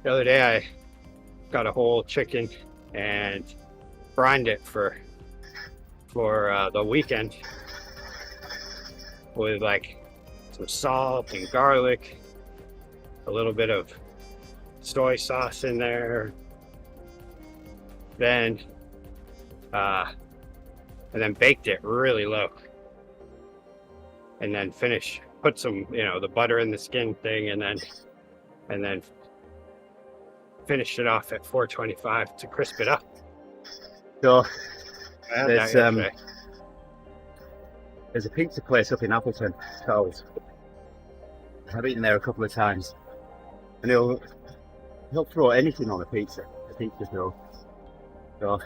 The other day I got a whole chicken and brined it for the weekend with like some salt and garlic, a little bit of soy sauce in there, then and then baked it really low, and then put some, the butter in the skin thing, and then finished it off at 425 to crisp it up. So I had that yesterday. there's a pizza place up in Appleton called, I've eaten there a couple of times, and he'll throw anything on a pizza dough. So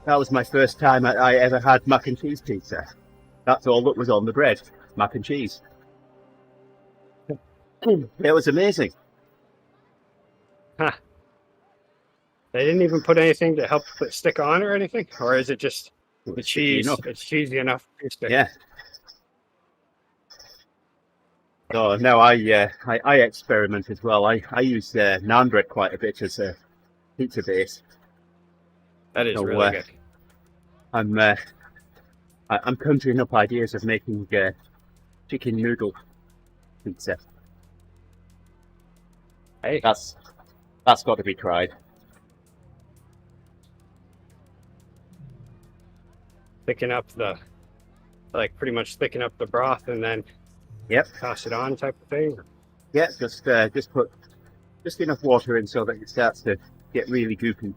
that was my first time I ever had mac and cheese pizza. That's all that was on the bread, mac and cheese. It was amazing. Huh. They didn't even put anything to help it stick on or anything? Or is it just the cheese? enough. It's cheesy enough to stick. Yeah. So no, I experiment as well. I use naan bread quite a bit as a pizza base. That is So, really good. I'm conjuring up ideas of making chicken noodle pizza. Hey, That's got to be tried. pretty much thicken up the broth and then Yep. toss it on type of thing. Yeah, just put just enough water in so that it starts to get really goopy.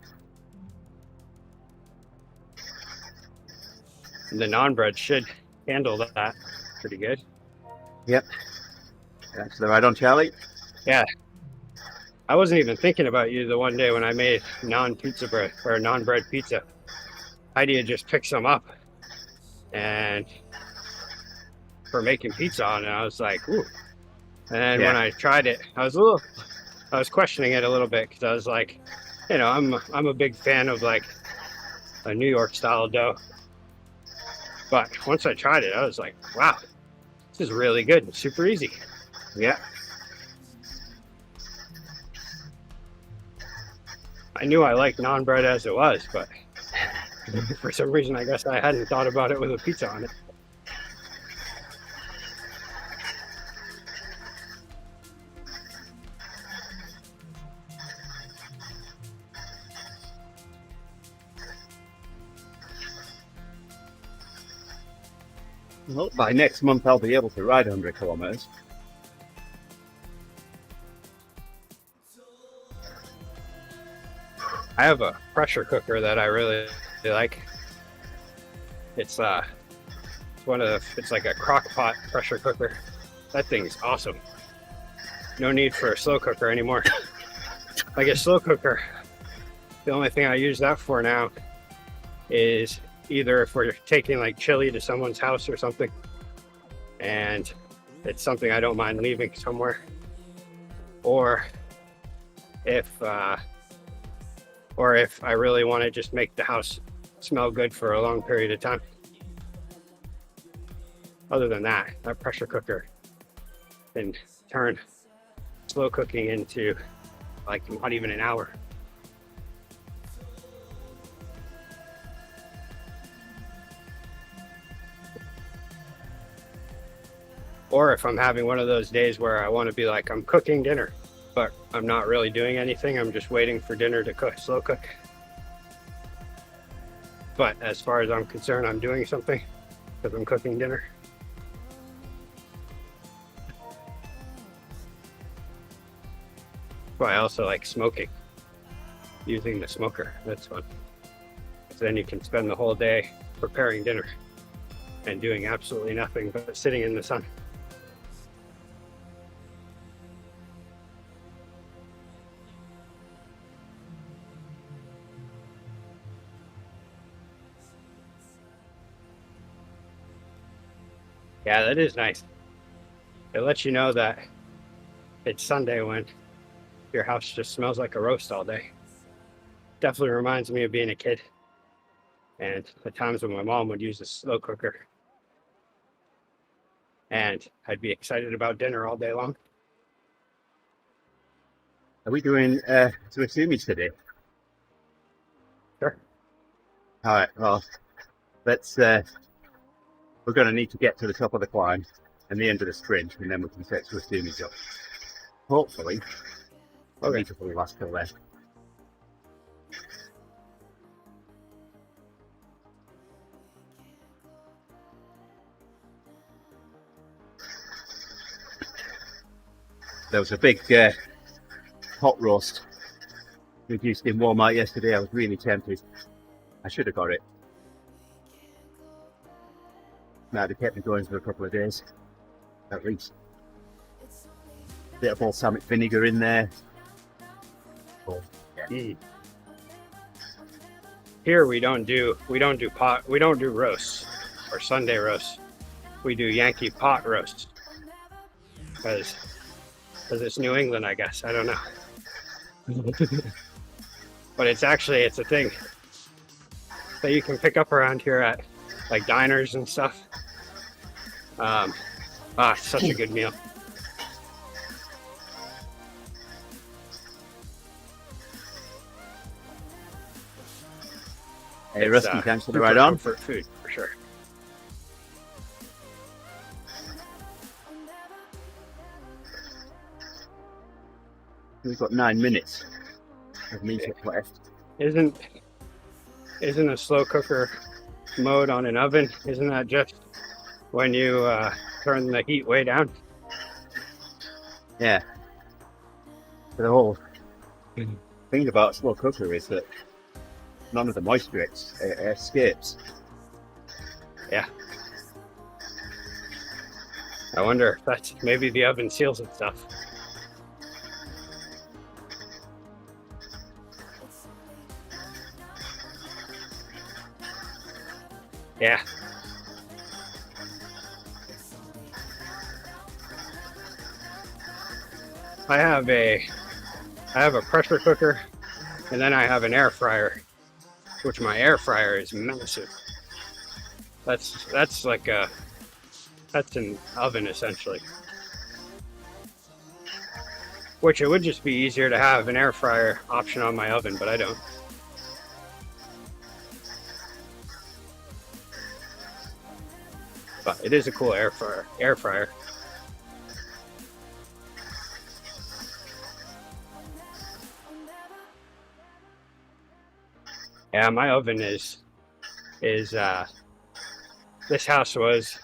And the naan bread should handle that pretty good. Yep. That's the right on, Charlie. Yeah. I wasn't even thinking about you the one day when I made naan bread pizza. Idea just picked some up and for making pizza on it, I was like, ooh. And then when I tried it, I was questioning it a little bit because I was like, I'm a big fan of like a New York style dough. But once I tried it, I was like, wow, this is really good and super easy. Yeah. I knew I liked naan bread as it was, but for some reason, I guess I hadn't thought about it with a pizza on it. Well, by next month, I'll be able to ride 100 kilometers. I have a pressure cooker that I really like. It's it's like a crock pot pressure cooker. That thing's awesome. No need for a slow cooker anymore. Like a slow cooker, the only thing I use that for now is either if we're taking like chili to someone's house or something, and it's something I don't mind leaving somewhere, or if I really want to just make the house smell good for a long period of time. Other than that, that pressure cooker can turn slow cooking into like not even an hour. Or if I'm having one of those days where I want to be like, I'm cooking dinner, but I'm not really doing anything. I'm just waiting for dinner to cook, slow cook. But as far as I'm concerned, I'm doing something because I'm cooking dinner. But I also like smoking, using the smoker. That's fun. So then you can spend the whole day preparing dinner and doing absolutely nothing but sitting in the sun. Yeah, that is nice. It lets you know that it's Sunday when your house just smells like a roast all day. Definitely reminds me of being a kid and the times when my mom would use a slow cooker and I'd be excited about dinner all day long. Are we doing TeamODZ today? Sure. All right. Well, let's. We're going to need to get to the top of the climb and the end of the sprint, and then we can set TeamODZ up. Hopefully, I'll need to probably last till then. There was a big hot roast reduced in Walmart yesterday. I was really tempted. I should have got it. Now they kept me going for a couple of days, at least. Bit of balsamic vinegar in there. Oh, yeah. Here we don't do roasts or Sunday roasts. We do Yankee pot roasts because it's New England, I guess. I don't know. But it's a thing that you can pick up around here at like diners and stuff. Such a good meal. Hey, Rusty, thanks for the ride on. For food, for sure. We've got 9 minutes of music left. Isn't a slow cooker mode on an oven? Isn't that just when you turn the heat way down? Yeah. The whole thing about a slow cooker is that none of the moisture escapes. Yeah. I wonder if that's maybe the oven seals itself. Yeah. I have a pressure cooker and then I have an air fryer, which my air fryer is massive. That's an oven essentially. Which it would just be easier to have an air fryer option on my oven, but I don't. But it is a cool air fryer. Yeah, my oven is this house was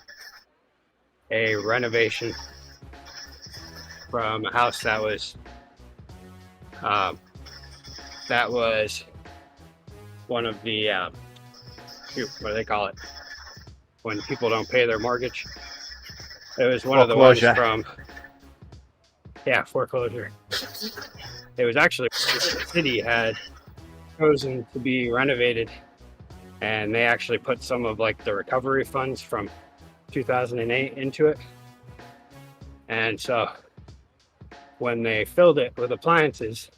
a renovation from a house that was one of the what do they call it when people don't pay their mortgage? It was one of the ones from foreclosure. It was actually the city had chosen to be renovated, and they actually put some of like the recovery funds from 2008 into it. And so when they filled it with appliances,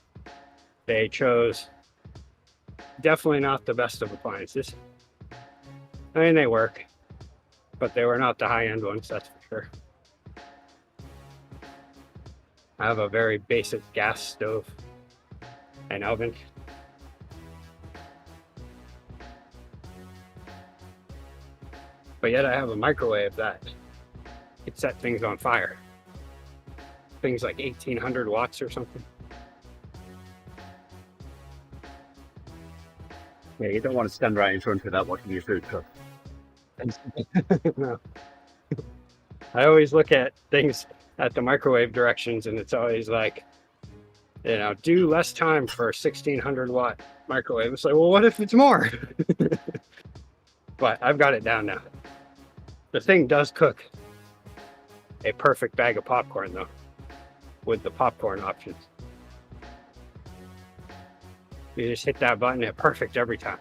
they chose definitely not the best of appliances. I mean, they work, but they were not the high-end ones, that's for sure. I have a very basic gas stove and oven. But yet I have a microwave that could set things on fire. Things like 1800 watts or something. Yeah, you don't want to stand right in front of that watching your food cook. No. I always look at things at the microwave directions, and it's always like, you know, do less time for a 1600 watt microwave. It's like, well, what if it's more? But I've got it down now. The thing does cook a perfect bag of popcorn, though, with the popcorn options. You just hit that button, it's perfect every time.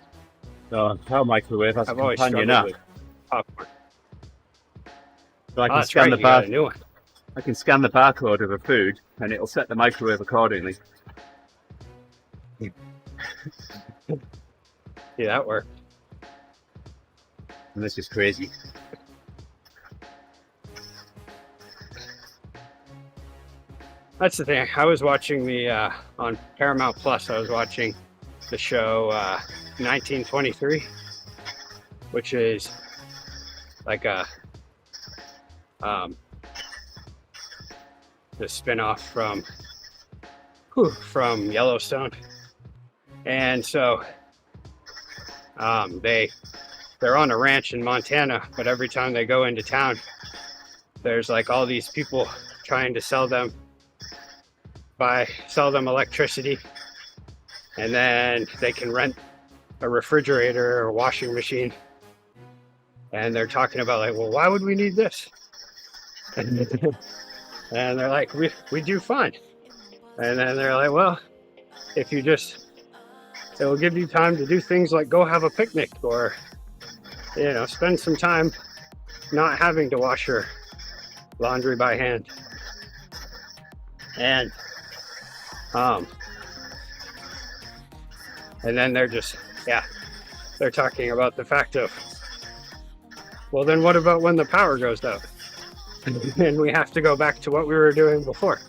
So our microwave has I've a always companion struggled app. with popcorn. So I can That's scan right, the you got a bar. new one. I can scan the barcode of a food, and it'll set the microwave accordingly. Yeah, that worked. And this is crazy. That's the thing. I was watching the on Paramount Plus. I was watching the show 1923, which is like a the spin-off from Yellowstone. And so they're on a ranch in Montana, but every time they go into town, there's like all these people trying to sell them electricity, and then they can rent a refrigerator or washing machine. And they're talking about like, well, why would we need this? And they're like, we do fine. And then they're like, well, if you just, it will give you time to do things like go have a picnic, or, you know, spend some time not having to wash your laundry by hand. And then they're just, they're talking about the fact of, well, then what about when the power goes out? And we have to go back to what we were doing before.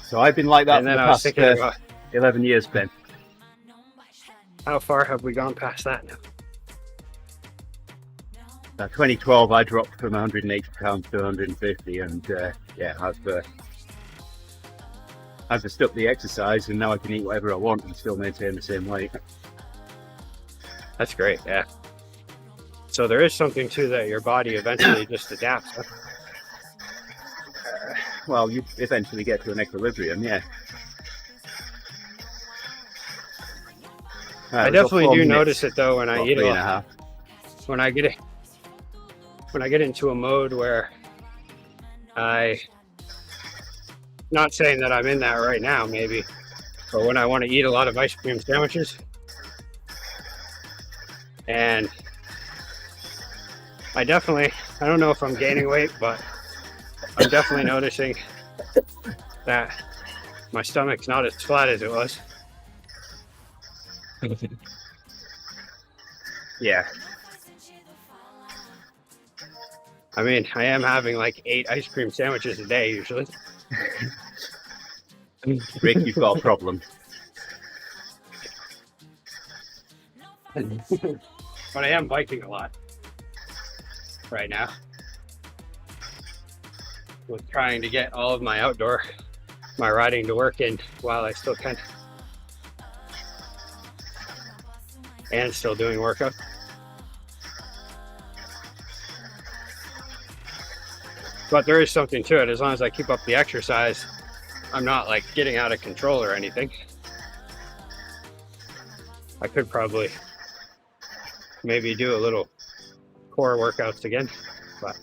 So I've been like that And for then the I was past thinking about, 11 years, Ben. how far have we gone past that now? 2012, I dropped from 180 pounds to 150, and I've just upped the exercise, and now I can eat whatever I want and still maintain the same weight. That's great, yeah. So there is something to that, your body eventually just adapts. Huh? Well, you eventually get to an equilibrium, yeah. I definitely do notice it though when I eat a lot. 3.5. When I get into a mode where not saying that I'm in that right now, maybe, but when I want to eat a lot of ice cream sandwiches, and I don't know if I'm gaining weight, but I'm definitely noticing that my stomach's not as flat as it was. Yeah. I mean, I am having like 8 ice cream sandwiches a day usually. Rick, you've got a problem. But I am biking a lot right now, with trying to get all of my riding to work in while I still can, and still doing workout. But there is something to it. As long as I keep up the exercise, I'm not like getting out of control or anything. I could probably maybe do a little core workouts again, but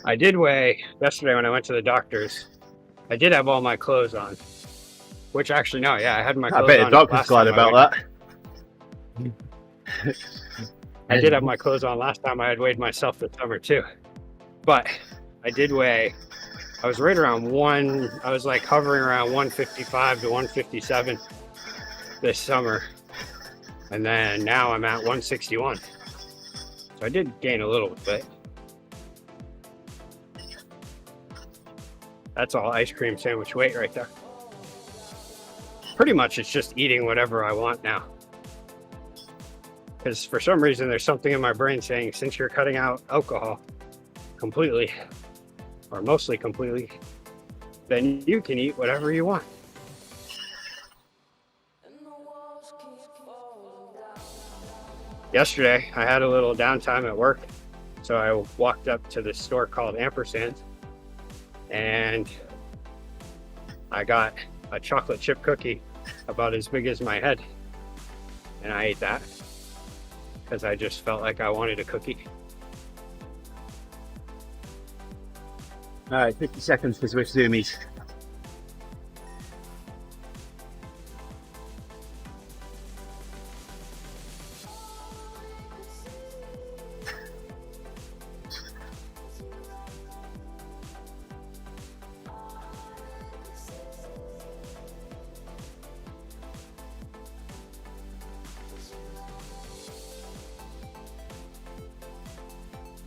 I did weigh yesterday when I went to the doctor's. I did have all my clothes on, which actually, no, yeah, I had my I clothes bet the on. doctor's last glad time I about weighed. that. I did have my clothes on last time I had weighed myself this summer too. But I did weigh, I was right around I was like hovering around 155 to 157 this summer. And then now I'm at 161. So I did gain a little bit. That's all ice cream sandwich weight right there. Pretty much it's just eating whatever I want now. Because for some reason there's something in my brain saying since you're cutting out alcohol completely, or mostly completely, then you can eat whatever you want. Yesterday I had a little downtime at work, so I walked up to this store called Ampersand and I got a chocolate chip cookie about as big as my head, and I ate that because I just felt like I wanted a cookie. All right, 50 seconds to switch zoomies.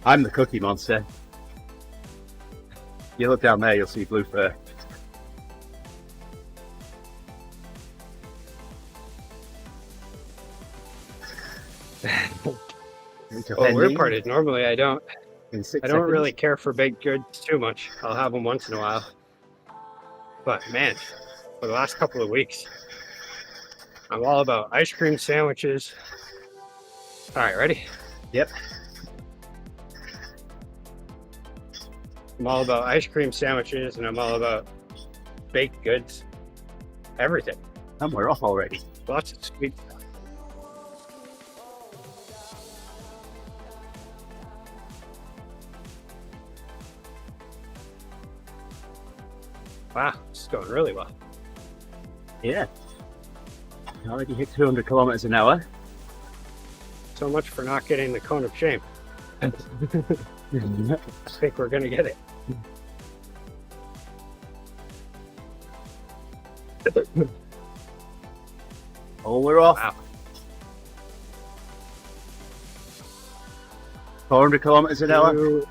I'm the cookie monster. You look down there, you'll see blue fur. Well, weird part is normally I don't really care for baked goods too much. I'll have them once in a while. But man, for the last couple of weeks, I'm all about ice cream sandwiches. All right, ready? Yep. I'm all about ice cream sandwiches and I'm all about baked goods. Everything. And we're off already. Lots of sweet stuff. Wow, this is going really well. Yeah. I already hit 200 kilometers an hour. So much for not getting the cone of shame. I think we're going to get it. Oh, we're off. Wow. 400 kilometers an hour.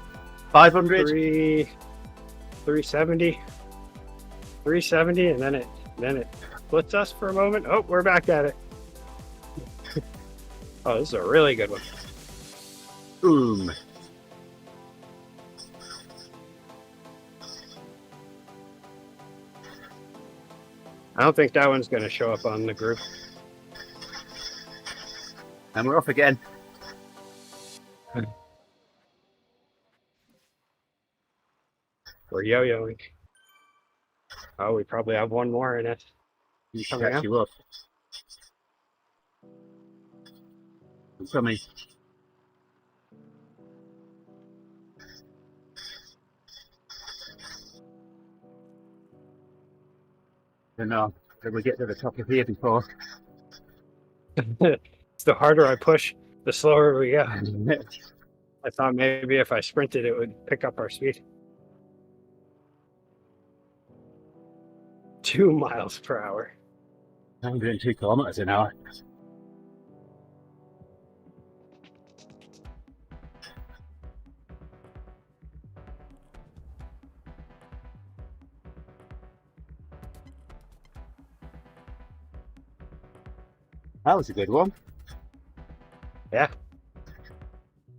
500. 370. 370, and then it splits us for a moment. Oh, we're back at it. Oh, this is a really good one. Boom. I don't think that one's going to show up on the group. And we're off again. We're yo-yoing. Oh, we probably have one more in it. You Coming catch up. you up. I'm coming. And did we get to the top of here before? The harder I push, the slower we go. I thought maybe if I sprinted, it would pick up our speed. 2 miles per hour. I'm doing 2 kilometers an hour. That was a good one. Yeah.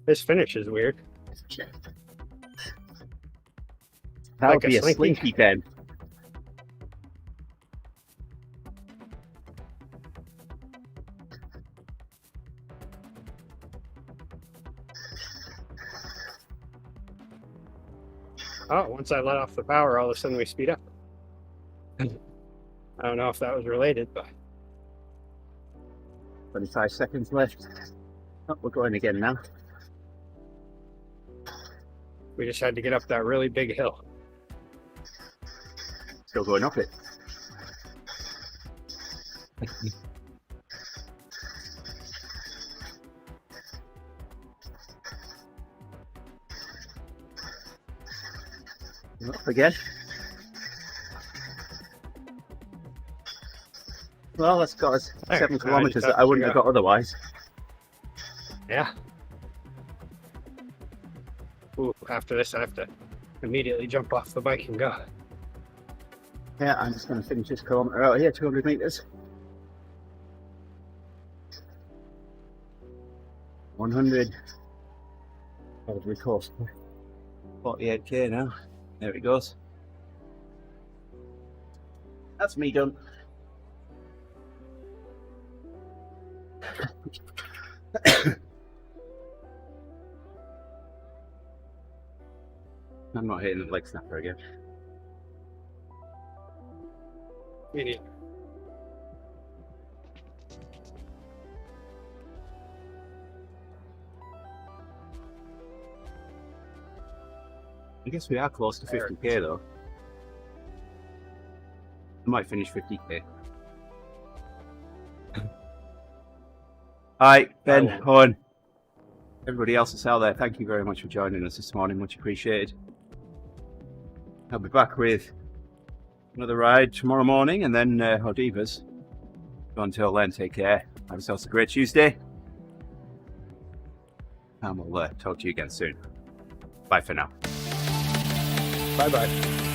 This finish is weird. That Like would a be a slinky. slinky then. Oh, once I let off the power, all of a sudden we speed up. I don't know if that was related, but 25 seconds left. Oh, we're going again now. we just had to get up that really big hill. Still going up it. Up again. Well, that's got us There, 7 I kilometers just that I wouldn't have have to got otherwise. Yeah. Ooh, after this, I have to immediately jump off the bike and go. Yeah, I'm just going to finish this kilometer out here, 200 meters. 100. Every course. 48k now. There it goes. That's me done. I'm not hitting the leg snapper again. Me neither. I guess we are close to 50k though. I might finish 50k. Hi, Ben, Owen, everybody else that's out there, thank you very much for joining us this morning, much appreciated. I'll be back with another ride tomorrow morning and then Hodivas. Until then, take care. Have yourselves a great Tuesday. And we'll talk to you again soon. Bye for now. Bye-bye.